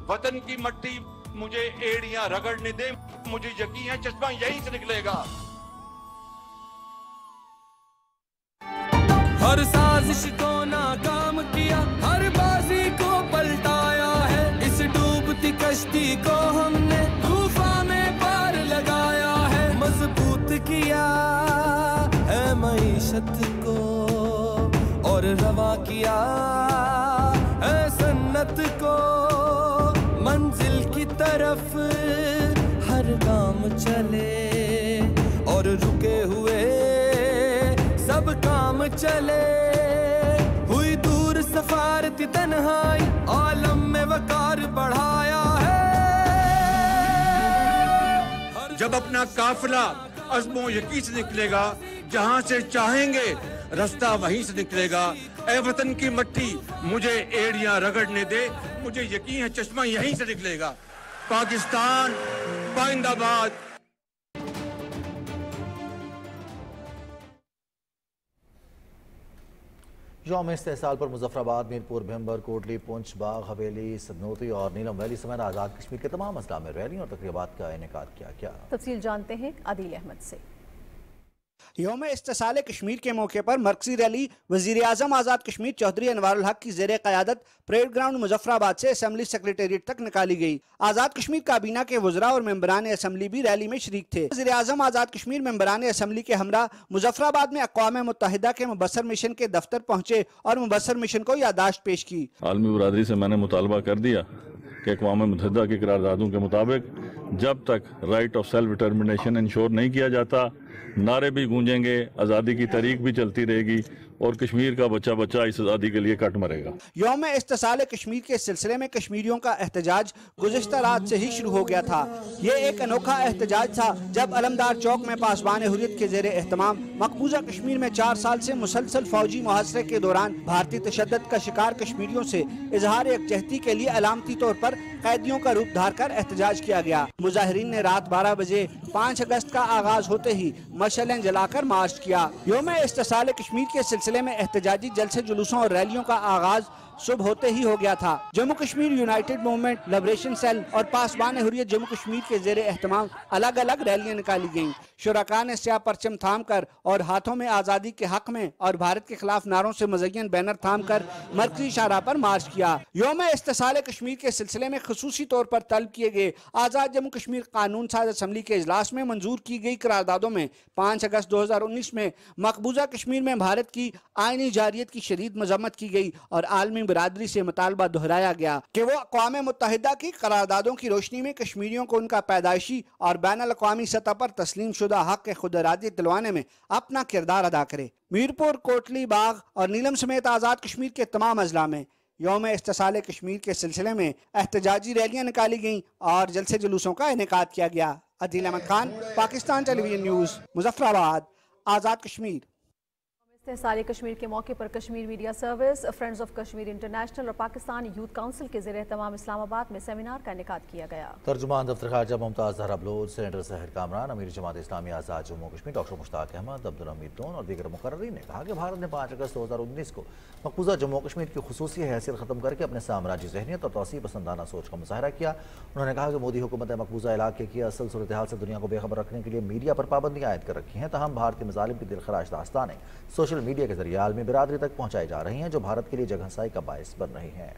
वतन की मट्टी मुझे एड़ियां रगड़ने दे, मुझे यकीन है चश्मा यहीं से निकलेगा। हर साजिश को नाकाम किया, हर बाजी को पलटाया है। इस डूबती कश्ती को हमने तूफान में पार लगाया है। मजबूत किया है मईशत को और रवा किया है सन्नत को। मंजिल की तरफ हर काम चले और रुके हुए सब काम चले। हुई दूर सफारती तन्हाई, आलम में वकार बढ़ाया है। जब अपना काफिला अज़्मो यकीन से निकलेगा, जहाँ से चाहेंगे रास्ता वहीं से निकलेगा। ए वतन की मट्टी मुझे एड़ियां रगड़ने दे, मुझे यकीन है चश्मा यहीं से निकलेगा। पाकिस्तान पाइंदाबाद। यौम इस्तेहसाल पर मुजफ्फराबाद, मीरपुर, भिम्बर, कोटली, पुंछ, बाग, हवेली, सदनोती और नीलम वैली समेत आज़ाद कश्मीर के तमाम अजला में रैली और तकरीबात का इनेकाद किया। क्या तफसील जानते हैं आदिल अहमद से। यौम इस्तिसाल कश्मीर के मौके पर मरकजी रैली वजीर आजम आज़ाद कश्मीर चौधरी अनवारुल हक की ज़ेरे क़यादत परेड ग्राउंड मुजफ्फराबाद से असम्बली सेक्रेटेरिएट तक निकाली गई। आज़ाद कश्मीर काबीना के वज़रा और मेंबरान असम्बली भी रैली में शरीक थे। वज़ीर आज़म आज़ाद कश्मीर मेंबरान असम्बली के हमरा मुजफ्फराबाद में अक़वाम मुत्तहिदा के मुबस्सर मिशन के दफ्तर पहुँचे और मुबस्सर मिशन को यादाश्त पेश की। आलमी बरादरी से मैंने मुतालबा कर दिया कि अक़वाम मुत्तहिदा की करारदादों के मुताबिक जब तक right of self determination ensure नहीं किया जाता, नारे भी गूंजेंगे, आज़ादी की तारीख भी चलती रहेगी और कश्मीर का बच्चा बच्चा इस आज़ादी के लिए कट मरेगा। यौम इस्तिसाल कश्मीर के सिलसिले में कश्मीरियों का एहतजाज गुज़िश्ता रात से ही शुरू हो गया था। ये एक अनोखा एहतजाज था जब अलमदार चौक में पासबान हुर्रियत के ज़ेरे एहतमाम मकबूजा कश्मीर में 4 साल से मुसलसल फौजी मुहासरे के दौरान भारतीय तशद्दुद का शिकार कश्मीरियों से इजहार यकजहती के लिए अलामती तौर पर कैदियों का रूप धार कर एहतजाज किया गया। मुजाहिरीन ने रात 12 बजे 5 अगस्त का आगाज होते ही मशालें जलाकर मार्च किया। यौम इस्तिसाल कश्मीर के सिलसिले में एहतजाजी जलसे जुलूसों और रैलियों का आगाज सुबह होते ही हो गया था। Jammu Kashmir united movement, liberation cell और पासबान हुर्रियत जम्मू कश्मीर के ज़ेरे एहतमाम अलग अलग रैलियां निकाली गईं। शुरका ने स्याह परचम थाम कर और हाथों में आज़ादी के हक में और भारत के खिलाफ नारों से मुज़य्यन बैनर थाम कर मरकजी शाहराह पर मार्च किया। यौम इस्तिसाल कश्मीर के सिलसिले में खसूसी तौर पर तलब किए गए आज़ाद जम्मू कश्मीर कानून साज असम्बली के इजलास में मंजूर की गई करारदादों में 5 अगस्त 2019 में मकबूजा कश्मीर में भारत की आईनी जारियत की शदीद मजम्मत की गई और आलमी बरादरी से मुतालबा दोहराया गया कि वो अक़वाम मुत्तहिदा की करारदादों की रोशनी में कश्मीरियों को उनका पैदाइशी और बैनुल अक़वामी सतह पर तस्लीम शुदा हक के खुद इरादत दिलवाने में अपना किरदार अदा करे। मीरपुर, कोटली बाग और नीलम समेत आज़ाद कश्मीर के तमाम अजला में यौम इस्तिसाल कश्मीर के सिलसिले में एहतजाजी रैलियां निकाली गईं और जलसे जुलूसों का इनेकाद किया गया। Adeel Ahmad Khan, Pakistan television news, Muzaffarabad, Azad Kashmir. इस्तिसाल कश्मीर के मौके पर Kashmir media service, friends of Kashmir international और पाकिस्तान यूथ काउंसिल के ज़ेरे तमाम इस्लामाबाद में सेमिनार का इनेकाद किया गया। तर्जुमान दफ्तर खारजा मुमताज़ ज़हरा बलोच, सेनेटर ज़ाहिर कामरान, अमीर जमात इस्लामी आज़ाद जम्मू कश्मीर डॉक्टर मुश्ताक अहमद, अब्दुल हमीद दोन और दीगर मुकर्ररीन ने कहा कि भारत ने 5 अगस्त 2019 को मकबूजा जम्मू कश्मीर की खुसूसी हैसियत ख़त्म करके अपने साम्राज्य जहनियत और तौसीब पसंदाना सोच का मुज़ाहरा किया। उन्होंने कहा कि मोदी हुकूमत मकबूजा इलाके की असल सूरत हाल से दुनिया को बेखबर रखने के लिए मीडिया पर पाबंदियाँ आयद कर रखी हैं। तहम भारतीय मज़ालिम की दिलखराश दास्तानें सोशल मीडिया के जरिए आलमी बिरादरी तक पहुंचाई जा रही हैं जो भारत के लिए जगहंसाई का बायस बन रही हैं।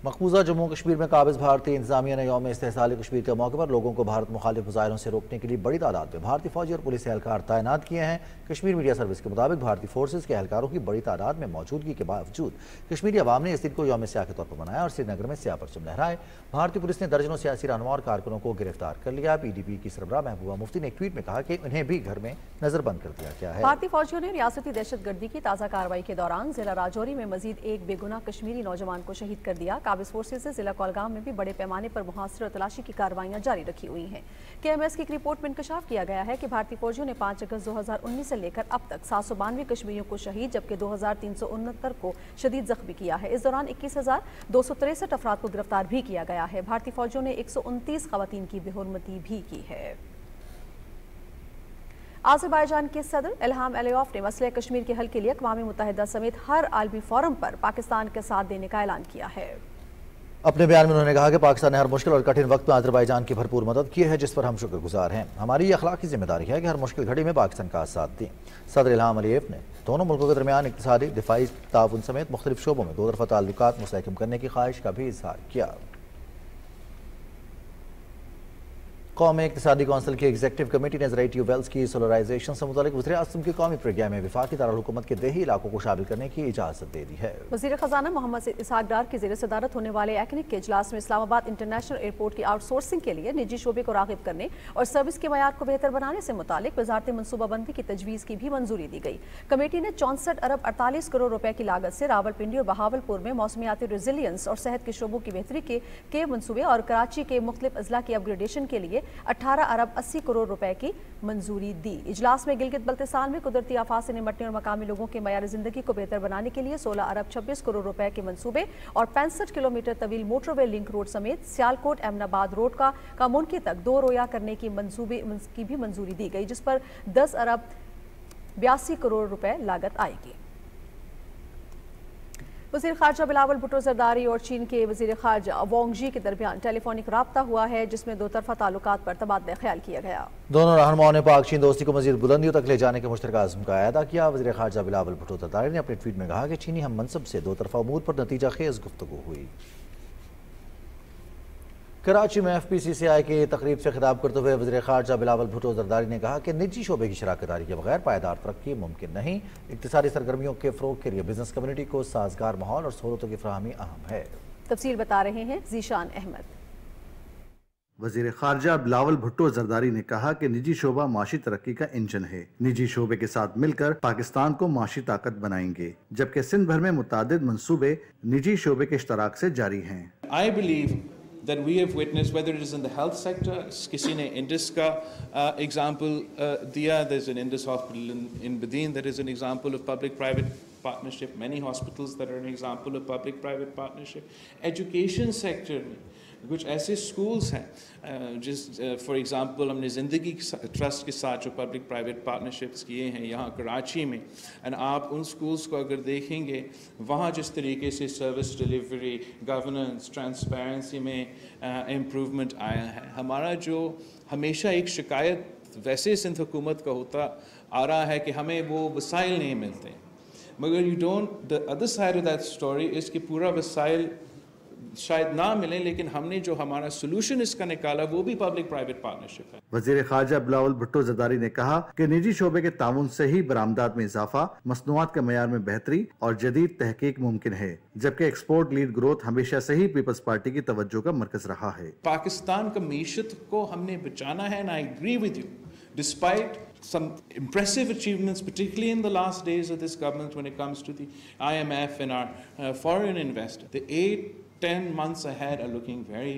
मकबूजा जम्मू कश्मीर में काबिज भारतीय इंतजामिया ने यौम इस्तिसाल कश्मीर के मौके पर लोगों को भारत मुखालिफ मुजाहिरों से रोकने के लिए बड़ी तादाद में भारतीय फौजी और पुलिस एहलकार तैनात किए हैं। कश्मीर मीडिया सर्विस के मुताबिक भारतीय फोर्सेज के एहलकारों की बड़ी तादाद में मौजूदगी के बावजूद कश्मीरी अवाम ने इस दिन को यौम स्याह के तौर पर मनाया और श्रीनगर में स्याह परचम लहराए। भारतीय पुलिस ने दर्जनों सियासी रहनुमा और कारकुनों को गिरफ्तार कर लिया। PDP की सरबराह महबूबा मुफ्ती ने एक ट्वीट में कहा कि उन्हें भी घर में नजरबंद कर दिया गया है। भारतीय फौजियों ने रियासती दहशतगर्दी की ताज़ा कार्रवाई के दौरान जिला राजौरी में मजीद एक बेगुनाह कश्मीरी नौजवान को शहीद कर दिया। काबिज फोर्सेज से जिला कोलगाम में भी बड़े पैमाने पर मुहासरे और तलाशी की कार्रवाइयां जारी रखी हुई हैं। KMS की एक रिपोर्ट में इंकशाफ किया गया है कि भारतीय फौजियों ने 5 अगस्त 2019 से लेकर अब तक 792 कश्मीरियों को शहीद जबकि 2369 को शदीद जख्मी किया है। इस दौरान 21,263 अफराद को गिरफ्तार भी किया गया है। भारतीय फौजियों ने 129 खवातीन की बेहुरमती भी की है। आज़रबाईजान के सदर इल्हाम अलियोफ ने मसले कश्मीर के हल के लिए अक़वाम मुत्तहिदा समेत हर आलमी फोरम पर पाकिस्तान के साथ देने का ऐलान किया है। अपने बयान में उन्होंने कहा कि पाकिस्तान ने हर मुश्किल और कठिन वक्त में आज़रबाईजान की भरपूर मदद की है जिस पर हम शुक्रगुजार हैं। हमारी ये अखलाकी जिम्मेदारी है कि हर मुश्किल घड़ी में पाकिस्तान का साथ दें। सदर इल्हाम अलियोफ ने दोनों मुल्कों के दरमियान इक़्तिसादी, दिफाई ताउन समेत मुख्तलिफ शोबों में दो तरफ़ा ताल्लुकात मुस्तहकम करने की ख्वाहिश का भी इज़हार किया। कौमी इक़्तिसादी कौंसिल की एग्जीक्यूटिव कमेटी ने ज़राई ट्यूबवेल्स की सोलराइजेशन से मुतालिक वज़ीर-ए-आज़म की कौमी प्रज्ञा में वफाकी दारुल-हुकूमत के देही इलाकों को शामिल करने की इजाज़त दे दी है। वज़ीर ख़ज़ाना मोहम्मद इसहाक डार की ज़ेर सदारत होने वाले एक्निक के इजलास में इस्लामाबाद इंटरनेशनल एयरपोर्ट की आउटसोर्सिंग के लिए निजी शोबे को राग़िब करने और सर्विस के मयार को बेहतर बनाने से मुतालिक वज़ारती मनसूबाबंदी की तजवीज़ की भी मंजूरी दी गई। कमेटी ने 64 अरब 48 करोड़ रुपए की लागत से रावलपिंडी और बहावलपुर में मौसमियाती रेजिलियंस और सेहत के शोबों की बेहतरी के मनसूबे और कराची के मुख्तलिफ अजला की अपग्रेडेशन के लिए 18 अरब 80 करोड़ रुपए की मंजूरी दी। इजलास में गिलगित बल्तिस्तान में कुदरती आफात से निपटने और मकामी लोगों के मयार जिंदगी को बेहतर बनाने के लिए 16 अरब 26 करोड़ रुपए के मंसूबे और 65 किलोमीटर तवील मोटरवे लिंक रोड समेत सियालकोट एमनाबाद रोड का मुनकी तक 2 रोया करने की मंसूबे की भी मंजूरी दी गई जिस पर 10 अरब 82 करोड़ रुपए लागत आएगी। वज़ीर ख़ारजा बिलावल भुट्टो ज़रदारी और चीन के वज़ीर ख़ारजा वांग जी के दरमियान टेलीफोनिक रब्ता हुआ है, जिसमें दो तरफ़ा ताल्लुकात पर तबादला ख्याल किया गया। दोनों रहनुमाओं ने पाक चीन दोस्ती को मज़ीद बुलंदियों तक ले जाने के मुश्तरका अज़्म का अदा किया। वज़ीर ख़ारजा बिलावल भुट्टो ज़रदारी ने अपने ट्वीट में कहा कि चीनी हम मनसब से दो तरफ़ा उमूर पर नतीजा खेज़ गुफ्तगू हुई। कराची में FPCCI की तकरीब से खिताब करते हुए वज़ीर ख़ारजा बिलावल भुट्टो ज़रदारी ने कहा कि निजी शोबे की शराकतदारी के बगैर पायदार तरक्की मुमकिन नहीं। इक़्तिसादी सरगर्मियों के फ़रोग़ के लिए बिजनेस कम्युनिटी को साजगार माहौल और सहूलतों की फराहमी अहम है। तफसील बता रहे हैं जीशान अहमद। वज़ीर ख़ारजा बिलावल भुट्टो ज़रदारी ने कहा कि निजी शोबा माशी तरक्की का इंजन है। निजी शोबे के साथ मिलकर पाकिस्तान को माशी ताकत बनाएंगे, जबकि सिंध भर में मुतादिद मंसूबे निजी शोबे के इश्तराक से जारी हैं। I believe that we have witnessed, whether it is in the health sector, किसी ने Indus का example दिया, there's an Indus hospital in Badin that is an example of public-private partnership, many hospitals that are an example of public-private partnership, education sector में कुछ ऐसे schools हैं जिस for example हमने ज़िंदगी ट्रस्ट के साथ जो पब्लिक प्राइवेट पार्टनरशिप्स किए हैं यहाँ कराची में, एंड आप उन स्कूल्स को अगर देखेंगे वहाँ जिस तरीके से सर्विस डिलीवरी, गवर्नेंस, ट्रांसपेरेंसी में इम्प्रूवमेंट आया है। हमारा जो हमेशा एक शिकायत वैसे सिंध हुकूमत का होता आ रहा है कि हमें वो वसाइल नहीं मिलते, मगर you don't, the other side of that story is कि पूरा वसाइल शायद ना मिले, लेकिन हमने जो हमारा सोल्यूशन इसका निकाला वो भी पब्लिक प्राइवेट पार्टनरशिप है। वज़ीर ख़ारजा बिलावल भुट्टो ज़रदारी ने कहा कि निजी शोबे के ताउन से ही बरामदात में इजाफा, मसनूआत के मयार में बेहतरी और जदीद तहकीक मुमकिन है, जबकि एक्सपोर्ट लीड ग्रोथ हमेशा से ही पीपल्स पार्टी की तवज्जो का मरकज रहा है। पाकिस्तान का मीशत को हमने बचाना है, and I agree with you, despite some impressive achievements, particularly in the last days of this government when it comes to the IMF and our foreign investors. The 8-10 months ahead are looking very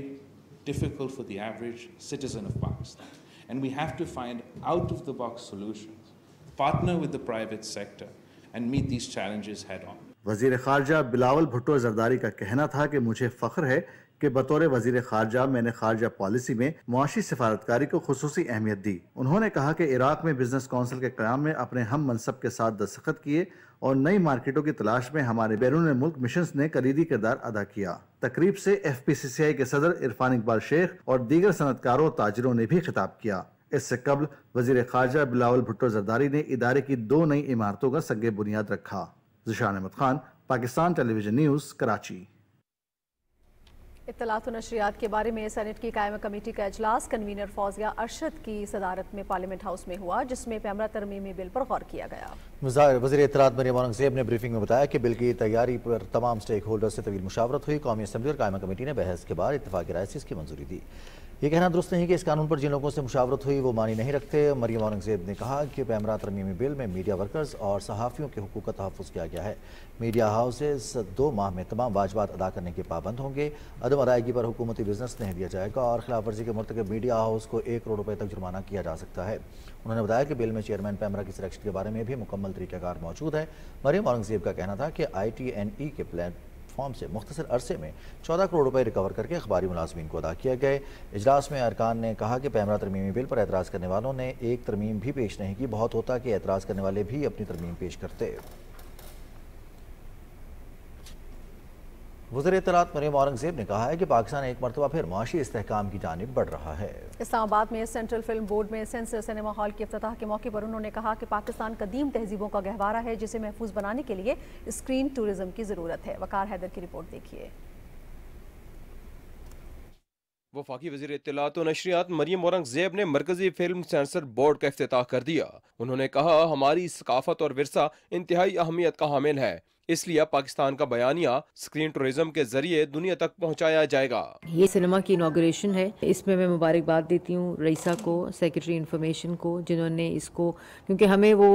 difficult for the average citizen of Pakistan, and we have to find out-of-the-box solutions, partner with the private sector, and meet these challenges head-on. वज़ीर ख़ारजा बिलावल भुट्टो ज़रदारी का कहना था कि मुझे फ़ख्र है कि बतौर वज़ीर ख़ारजा मैंने ख़ारजा पॉलिसी में मुआशी सिफारतकारी को खुसूसी अहमियत दी। उन्होंने कहा कि इराक़ में बिजनेस काउंसिल के क़याम में अपने हम मनसब के साथ दस्तखत किए और नई मार्केटों की तलाश में हमारे बैरून मुल्क मिशंस ने कलीदी किरदार अदा किया। तकरीब से FPCCI के सदर इरफान इकबाल शेख और दीगर सनतकारों और ताजिरों ने भी खिताब किया। इससे कबल वज़ीर ख़ारजा बिलावल भुट्टो ज़रदारी ने इदारे की 2 नई इमारतों का संगे बुनियाद रखा। Zeeshan Ahmed Khan, Pakistan television news, Karachi. इत्तलात व नशरियात के बारे में सेनेट की कायम कमेटी का इजलास कन्वीनर फौजिया अरशद की सदारत में पार्लियामेंट हाउस में हुआ, जिसमें पैमरा तरमीमी बिल पर गौर किया गया। वज़ीर इत्तलात मरियम औरंगज़ेब ने ब्रीफिंग में बताया कि बिल की तैयारी पर तमाम स्टेक होल्डर से तवील मुशावरत हुई। कौमी असम्बली और कायम कमेटी ने बहस के बाद इत्तफाक़ी राय से इसकी मंजूरी दी। ये कहना दुरुस्त नहीं कि इस कानून पर जिन लोगों से मुशावरत हुई वो मानी नहीं रखते। मरियम औरंगज़ेब ने कहा कि पैमरा तरमीमी बिल में मीडिया वर्कर्स और सहाफ़ियों के हुकूक़ का तहफ़्फ़ुज़ किया गया है। मीडिया हाउसेस 2 माह में तमाम वाजबात अदा करने के पाबंद होंगे। अदम अदायगी पर हुकूमती बिजनेस नहीं दिया जाएगा और खिलाफ वर्जी के मुर्तकब मीडिया हाउस को 1 करोड़ रुपये तक जुर्माना किया जा सकता है। उन्होंने बताया कि बिल में चेयरमैन पैमरा की सिलेक्शन के बारे में भी मुकम्मल तरीक़ाकार मौजूद है। मरियम औरंगज़ेब का कहना था कि ITNE के प्लेटफॉर्म से मुख्तसर अरसे में 14 करोड़ रुपये रिकवर करके अखबारी मुलाजमीन को अदा किए गए। इजलास में अरकान ने कहा कि पैमरा तरमीमी बिल पर एतराज़ करने वालों ने एक तरमीम भी पेश नहीं की। बहुत होता कि एतराज़ करने वाले भी अपनी तरमीम पेश करते। वज़ीर इत्तलात मरियम औरंगज़ेब ने कहा है कि पाकिस्तान एक मरतबा फिर माशी इस्तेहकाम की जानिब बढ़ रहा है। इस्लामाबाद में सेंट्रल फिल्म बोर्ड में सेंसर सिनेमा हॉल के इफ्तिताह के मौके पर उन्होंने कहा कि पाकिस्तान कदीम तहजीबों का गहवारा है, जिसे महफूज बनाने के लिए स्क्रीन टूरिज्म की ज़रूरत है। वकार हैदर की रिपोर्ट देखिए। वफाकी वज़ीर इत्तलात व नशरियात मरियम औरंगज़ेब ने मरकजी फिल्म सेंसर बोर्ड का इफ्तिताह कर दिया। उन्होंने कहा, हमारी सकाफत और विरसा इंतहाई अहमियत का हामिल है, इसलिए पाकिस्तान का बयानिया स्क्रीन टूरिज्म के जरिए दुनिया तक पहुंचाया जाएगा। ये सिनेमा की इनॉग्रेशन है, इसमें मैं मुबारकबाद देती हूँ रईसा को, सेक्रेटरी इन्फॉर्मेशन को, जिन्होंने इसको, क्योंकि हमें वो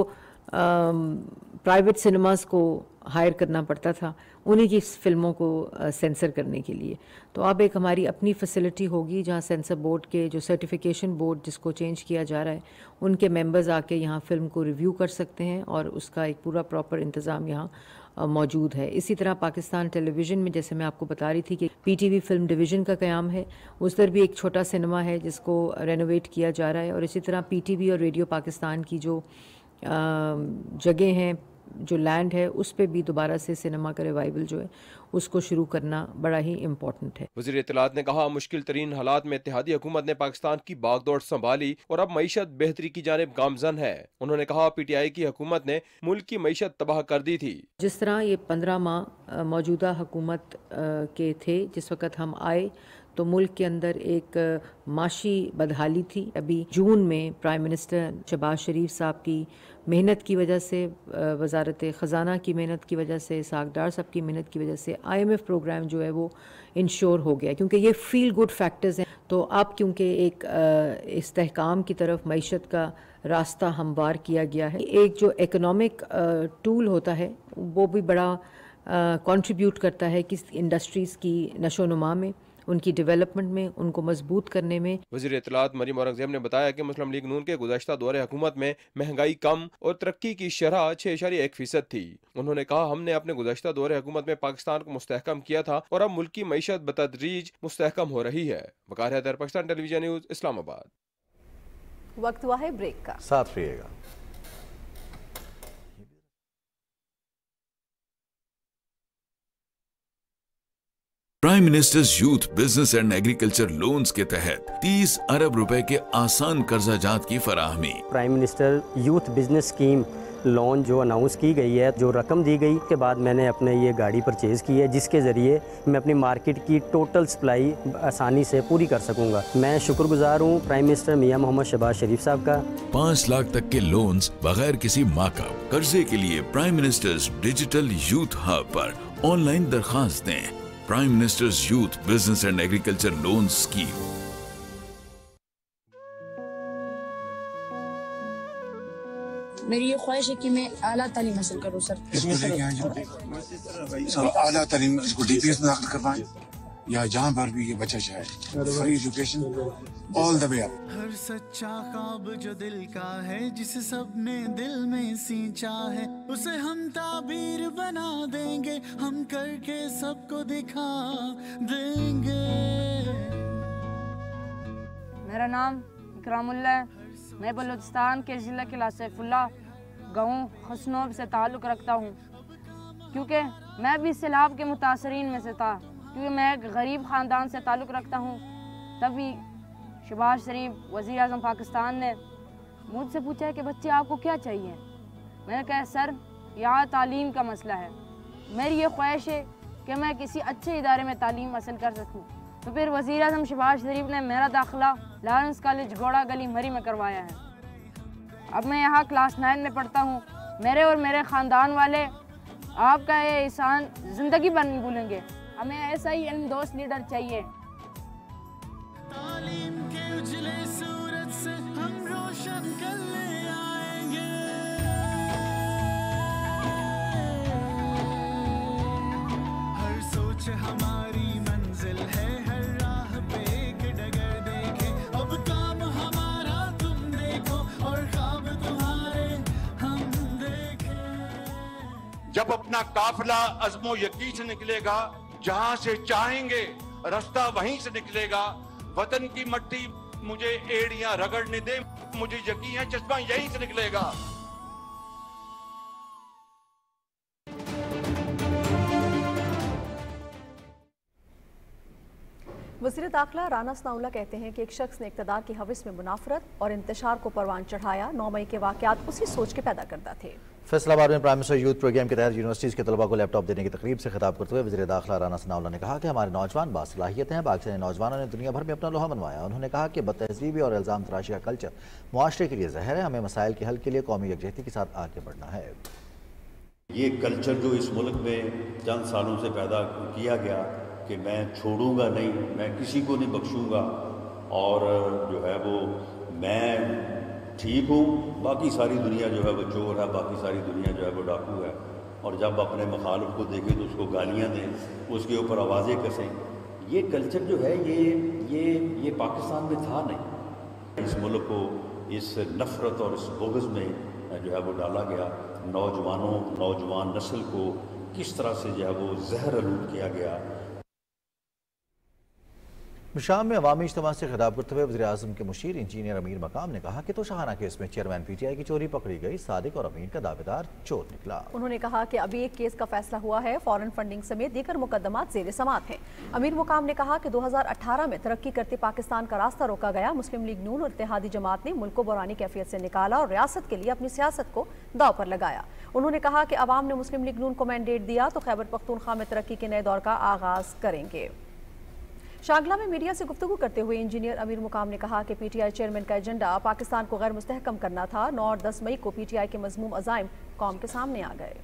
प्राइवेट सिनेमास को हायर करना पड़ता था उन्हीं की फिल्मों को सेंसर करने के लिए। तो अब एक हमारी अपनी फैसिलिटी होगी जहाँ सेंसर बोर्ड के जो सर्टिफिकेशन बोर्ड जिसको चेंज किया जा रहा है उनके मेंबर्स आके यहाँ फ़िल्म को रिव्यू कर सकते हैं और उसका एक पूरा प्रॉपर इंतज़ाम यहाँ मौजूद है। इसी तरह पाकिस्तान टेलीविज़न में जैसे मैं आपको बता रही थी कि PTV फिल्म डिवीज़न का क़याम है, उस पर भी एक छोटा सिनेमा है जिसको रेनोवेट किया जा रहा है। और इसी तरह PTV और रेडियो पाकिस्तान की जो जगह हैं जो लैंड है उस पर भी दोबारा से सिनेमा का रिवाइवल जो है उसको शुरू करना बड़ा ही इम्पोर्टेंट है। वज़ीर इत्तलात ने कहा, मुश्किल तरीन हालात में इत्तेहादी हुकूमत ने पाकिस्तान की बागदौड़ संभाली और अब मईशत बेहतरी की जानिब गामजन है। उन्होंने कहा, PTI की हुकूमत ने मुल्क की मईशत तबाह कर दी थी। जिस तरह ये 15 माह मौजूदा हुकूमत के थे, जिस वक़्त हम आए तो मुल्क के अंदर एक माशी बदहाली थी। अभी जून में प्राइम मिनिस्टर शहबाज शरीफ साहब की मेहनत की वजह से, वजारत ख़जाना की मेहनत की वजह से, इसहाक डार साहब की मेहनत की वजह से IMF प्रोग्राम जो है वो इंश्योर हो गया, क्योंकि ये फील गुड फैक्टर्स हैं। तो अब क्योंकि एक इस्तेहकाम की तरफ मईशत का रास्ता हमवार किया गया है, एक जो इकोनॉमिक टूल होता है वो भी बड़ा कंट्रीब्यूट करता है कि इंडस्ट्रीज़ की नशोनुमा में, उनकी डेवलपमेंट में, उनको मजबूत करने में। वज़ीर इत्तलात मरियम औरंगज़ेब ने बताया कि मुस्लिम लीग नून के गुज़श्ता दौरे हुकूमत में महंगाई कम और तरक्की की शरह 6.1% थी। उन्होंने कहा, हमने अपने गुज़श्ता दौरे हुकूमत में पाकिस्तान को मुस्तहकम किया था और अब मुल्क की मईशत बतदरीज मुस्तहकम हो रही है। वकार हैदर, पाकिस्तान टेलीविजन न्यूज़, इस्लामाबाद। वक्त हुआ है ब्रेक का, साथ रहिएगा। Prime ministers youth business and agriculture loans के तहत 30 अरब रुपए के आसान कर्जा जात की फराहमी। Prime minister youth business scheme loan जो अनाउंस की गई है, जो रकम दी गई के बाद मैंने अपने ये गाड़ी परचेज़ की है, जिसके ज़रिए मैं अपनी मार्केट की टोटल सप्लाई आसानी से पूरी कर सकूंगा। मैं शुक्रगुजार हूँ प्राइम मिनिस्टर मियां मोहम्मद शहबाज शरीफ साहब का। 5 लाख तक के लोन्स बगैर किसी मार्कअप। कर्जे के लिए prime ministers digital youth hub पर ऑनलाइन दरखास्त दें। Prime ministers youth business and agriculture loan scheme. मेरी ये ख्वाहिश है कि मैं आला तालीम हासिल करूँ सर। आला तालीम इसको DPS में दाखिल करवाएं या जहाँ पर भी ये बच्चा चाहे, free education all the way up. हर सच्चा ख्वाब जो दिल का है, जिसे सबने दिल में सींचा है, उसे हम ताबीर बना देंगे, हम करके सबको दिखा देंगे। मेरा नाम इकरामुल्लाह है। मैं बलूचिस्तान के ज़िला किला सैफुल्ला गाँव खसनोब से ताल्लुक़ रखता हूँ, क्योंकि मैं भी सैलाब के मुतासरीन में से था। क्योंकि मैं एक गरीब ख़ानदान से ताल्लुक़ रखता हूँ, तभी शहबाज शरीफ वज़ीर आज़म पाकिस्तान ने मुझसे पूछा है कि बच्चे आपको क्या चाहिए। मैंने कहा, सर यहाँ तालीम का मसला है, मेरी ये ख्वाहिश है कि मैं किसी अच्छे इदारे में तालीम हासिल कर सकूँ। तो फिर वज़ीर आज़म शहबाज शरीफ ने मेरा दाखिला लॉरेंस कॉलेज घोड़ा गली मरी में करवाया है। अब मैं यहाँ क्लास 9 में पढ़ता हूँ। मेरे और मेरे ख़ानदान वाले आपका ये एहसान ज़िंदगी भर नहीं भूलेंगे। हमें ऐसा ही इल्मदोस लीडर चाहिए। तालीम के उजले सूरज से हम रोशन कर ले आएंगे। हर सोच हमारी मंजिल है, हर राह पे एक डगर देखे। अब काम हमारा तुम देखो और ख्वाब तुम्हारे हम देखें। जब अपना काफिला अज़्मो यकीन से निकलेगा, जहां से चाहेंगे रास्ता वहीं से निकलेगा। वतन की मट्टी मुझे एड़ियां रगड़ने दे, मुझे यकीन है चश्मा यहीं से निकलेगा। वज़ीर दाखिला राना सनाउल्लाह कहते हैं कि एक शख्स ने इक़्तिदार की हवस में मुनाफरत और इंतशार को परवान चढ़ाया। 9 मई के वाक़यात उसी सोच के पैदा करता थे। फैसलाबाद में प्राइम मिनिस्टर यूथ प्रोग्राम के तहत यूनिवर्सिटीज़ के तलबा को लैपटॉप देने की तकरीब से खिताब करते हुए वज़ीर दाखिला राना सनाउल्लाह ने कहा कि हमारे नौजवान बासलाहियत हैं। पाकिस्तानी नौजवानों ने दुनिया भर में अपना लोहा मनवाया। उन्होंने कहा कि बदतहज़ीबी और इल्ज़ाम तराशी का कल्चर मुआशरे के लिए ज़हर है। हमें मसाइल के हल के लिए कौमी यकजहती के साथ आगे बढ़ना है। ये कल्चर जो इस मुल्क में चंद सालों से पैदा किया गया कि मैं छोड़ूंगा नहीं, मैं किसी को नहीं बख्शूंगा, और जो है वो मैं ठीक हूँ, बाकी सारी दुनिया जो है वो चोर है, बाकी सारी दुनिया जो है वो डाकू है। और जब अपने मुखालिफ को देखें तो उसको गालियाँ दें, उसके ऊपर आवाज़ें कसें। ये कल्चर जो है ये पाकिस्तान में था नहीं। इस मुल्क को इस नफ़रत और इस बुग़्ज़ में जो है वो डाला गया। नौजवान नस्ल को किस तरह से जो है वो जहर आलूद किया गया। शाम में अवामी इज्तिमा से खिताब करते हुए वज़ीर-ए-आज़म के मुशीर इंजीनियर अमीर मकाम ने कहा कि तोशाखाना केस में चेयरमैन PTI की चोरी पकड़ी गई, सादिक और अमीन का दावेदार चोर निकला। उन्होंने कहा कि अभी एक केस का फैसला हुआ है, फॉरेन फंडिंग समेत दीगर मुकदमात ज़ेर समाअत हैं। अमीर मकाम ने कहा कि 2018 में तरक्की करते पाकिस्तान का रास्ता रोका गया। मुस्लिम लीग नून और इत्तेहादी जमात ने मुल्क को बुरानी कैफियत से निकाला और रियासत के लिए अपनी सियासत को दाव पर लगाया। उन्होंने कहा कि अवाम ने मुस्लिम लीग नून को मैंडेट दिया तो खैबर पख्तूनख्वा में तरक्की के नए दौर का आगाज करेंगे। शागला में मीडिया से गुफ्तगू करते हुए इंजीनियर अमीर मुकाम ने कहा कि PTI चेयरमैन का एजेंडा पाकिस्तान को गैर मुस्तहकम करना था। 9 और 10 मई को PTI के मज़मूम अज़ाइम कौम के सामने आ गए।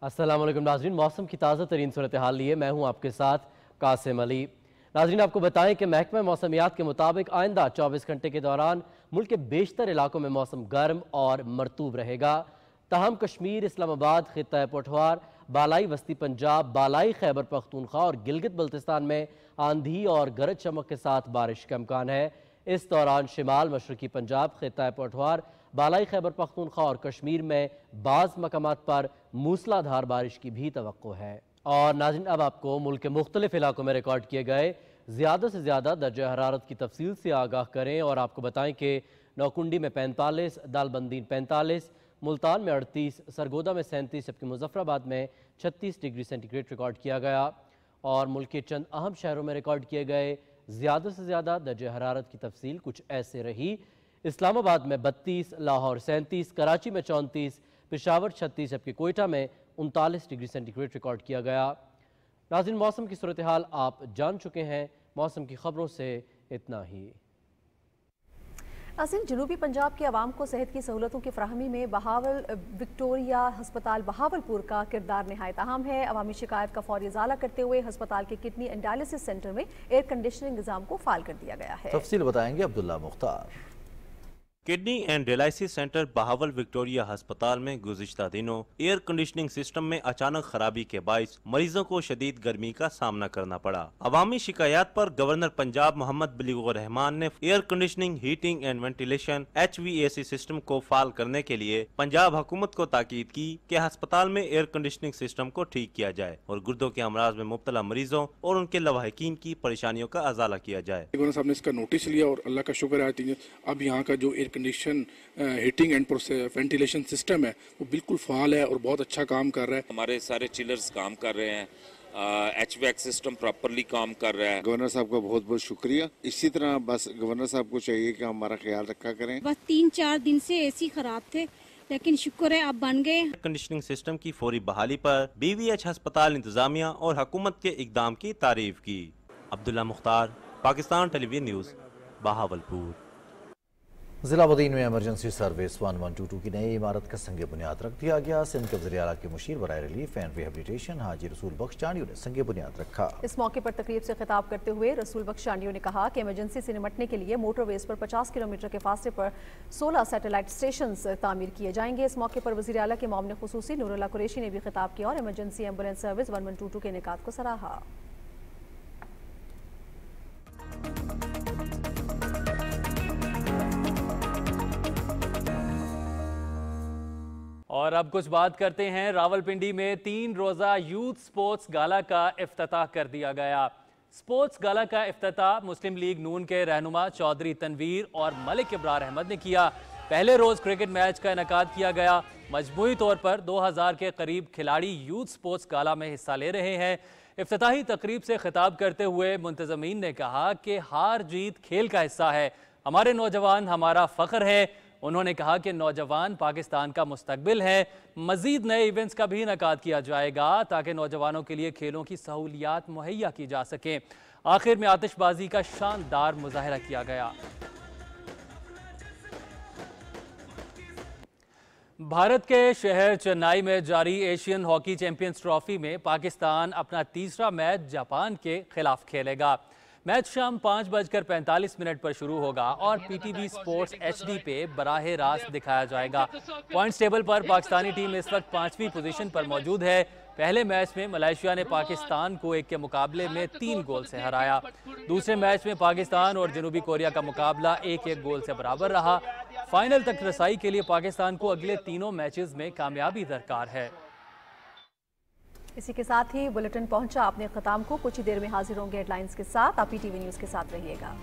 अस्सलाम वालेकुम नाज़रीन, मौसम की ताज़ा तरीन सूरत हाल लिए मैं हूँ आपके साथ कासिम अली। नाज़रीन आपको बताएं कि महकमा मौसमियात के मुताबिक आइंदा 24 घंटे के दौरान मुल्क के बेशतर इलाकों में मौसम गर्म और मरतूब रहेगा। तहम कश्मीर, इस्लामाबाद, खित्ता पठवार, बालाई वस्ती पंजाब, बालाई खैबर पख्तूनख्वा और गिलगित बल्तिस्तान में आंधी और गरज चमक के साथ बारिश का इम्कान है। इस दौरान शिमाल मशरकी पंजाब, खित्ता पठवार, बालाई खैबर पख्तूनख्वा और कश्मीर में बाज़ मकामात पर मूसलाधार बारिश की भी तवक्को है। और नाज़रीन अब आपको मुल्क के मुख्तलिफ इलाकों में रिकॉर्ड किए गए ज़्यादा से ज़्यादा दर्जा हरारत की तफसील से आगाह करें और आपको बताएं कि नौकुंडी में 45, दालबंदी 45, मुल्तान में 38, सरगोदा में 37 जबकि मुजफ्फराबाद में 36 डिग्री सेंटीग्रेड रिकॉर्ड किया गया। और मुल्क के चंद अहम शहरों में रिकॉर्ड किए गए ज़्यादा से ज़्यादा दर्जा हरारत की तफसील कुछ ऐसे रही। इस्लामाबाद में 32, लाहौर 37, कराची में 34, पेशावर 36 जबकि कोयटा में 39 डिग्री सेंटीग्रेड रिकॉर्ड किया गया। नाज़रीन मौसम की सूरत हाल आप जान चुके हैं। मौसम की खबरों से इतना ही। नाज़रीन जनूबी पंजाब के अवाम को सेहत की सहूलतों की फराहमी में विक्टोरिया हस्पताल बहावलपुर का किरदार नहायत अहम है। अवामी शिकायत का फौरी इजाला करते हुए हस्पताल के किडनी एंड डायलिसिस सेंटर में एयर कंडीशनिंग निज़ाम को फाल कर दिया गया है। तफसील बताएंगे Abdullah Mukhtar. Kidney and dialysis centre Bahawal Victoria अस्पताल में गुज़िश्ता दिनों एयर कंडीशनिंग सिस्टम में अचानक खराबी के बाइस मरीजों को शदीद गर्मी का सामना करना पड़ा। अवामी शिकायत पर गवर्नर पंजाब मोहम्मद बलीगुर रहमान ने air conditioning, heating and ventilation HVAC system को फाल करने के लिए पंजाब हुकूमत को ताकीद की कि अस्पताल में एयर कंडीशनिंग सिस्टम को ठीक किया जाए और गुर्दों के अमराज में मुब्तला मरीजों और उनके लवाहिकीन की परेशानियों का अजाला किया जाए। गवर्नर साहब ने इसका नोटिस लिया और अल्लाह का शुक्र है अब यहाँ का जो air condition heating and ventilation system है वो बिल्कुल फाल है और बहुत अच्छा काम कर रहा है। हमारे सारे चिलर्स काम कर रहे हैं, HVAC सिस्टम प्रॉपरली काम कर रहा है। गवर्नर साहब का बहुत बहुत शुक्रिया। इसी तरह बस गवर्नर साहब को चाहिए कि हमारा ख्याल रखा करें। बस 3-4 दिन से AC खराब थे लेकिन शुक्र है अब बन गए। कंडीशनिंग सिस्टम की फौरी बहाली पर BVH अस्पताल इंतजामिया और हुकूमत के इकदाम की तारीफ की। Abdullah Mukhtar, Pakistan television news, Bahawalpur. जिला बदीन में इमरजेंसी सर्विस 1122 की नई इमारत का संग बुनियाद रख दिया गया। सिंध के वज़ीर आला के मुशीर बराए रिलीफ एंड रिहेबिलिटेशन हाजी रसूल बख्श चांडियों ने संग बुनियाद रखा। इस मौके पर तकरीब से खिताब करते हुए रसूल बख्श चांडियों ने कहा कि इमरजेंसी से निपटने के लिए मोटरवेज पर 50 किलोमीटर के फासले पर 16 सैटेलाइट स्टेशन तामीर किए जाएंगे। इस मौके पर वज़ीर आला के मामले खुसूसी नूरुल्लाह कुरैशी ने भी खिताब किया और इमरजेंसी एम्बुलेंस सर्विस 1122 के इनेकाद को सराहा। और अब कुछ बात करते हैं रावलपिंडी में 3 रोज़ा यूथ स्पोर्ट्स गाला का इफ्तिताह कर दिया गया। स्पोर्ट्स गाला का इफ्तिताह मुस्लिम लीग नून के रहनुमा चौधरी तनवीर और मलिक इब्रार अहमद ने किया। पहले रोज़ क्रिकेट मैच का इनेकाद किया गया। मजमूई तौर पर 2000 के करीब खिलाड़ी यूथ स्पोर्ट्स गाला में हिस्सा ले रहे हैं। इफ्तिताही तकरीब से खिताब करते हुए मुंतज़मीन ने कहा कि हार जीत खेल का हिस्सा है, हमारे नौजवान हमारा फ़ख्र है। उन्होंने कहा कि नौजवान पाकिस्तान का मुस्तकबिल है। मज़ीद नए इवेंट्स का भी इनेकाद किया जाएगा ताकि नौजवानों के लिए खेलों की सहूलियात मुहैया की जा सकें। आखिर में आतिशबाजी का शानदार मुजाहरा किया गया। भारत के शहर चेन्नई में जारी एशियन हॉकी चैंपियंस ट्रॉफी में पाकिस्तान अपना तीसरा मैच जापान के खिलाफ खेलेगा। मैच शाम 5:45 पर शुरू होगा और PTV स्पोर्ट्स HD पे बराह रास्त दिखाया जाएगा। पॉइंट्स टेबल पर पाकिस्तानी टीम इस वक्त 5वीं पोजीशन पर मौजूद है। पहले मैच में मलेशिया ने पाकिस्तान को 1 के मुकाबले में 3 गोल से हराया। दूसरे मैच में पाकिस्तान और जनूबी कोरिया का मुकाबला 1-1 गोल से बराबर रहा। फाइनल तक रसाई के लिए पाकिस्तान को अगले तीनों मैचेस में कामयाबी दरकार है। इसी के साथ ही बुलेटिन पहुंचा अपने खत्म को। कुछ ही देर में हाजिर होंगे हेडलाइंस के साथ। आप PTV न्यूज़ के साथ रहिएगा।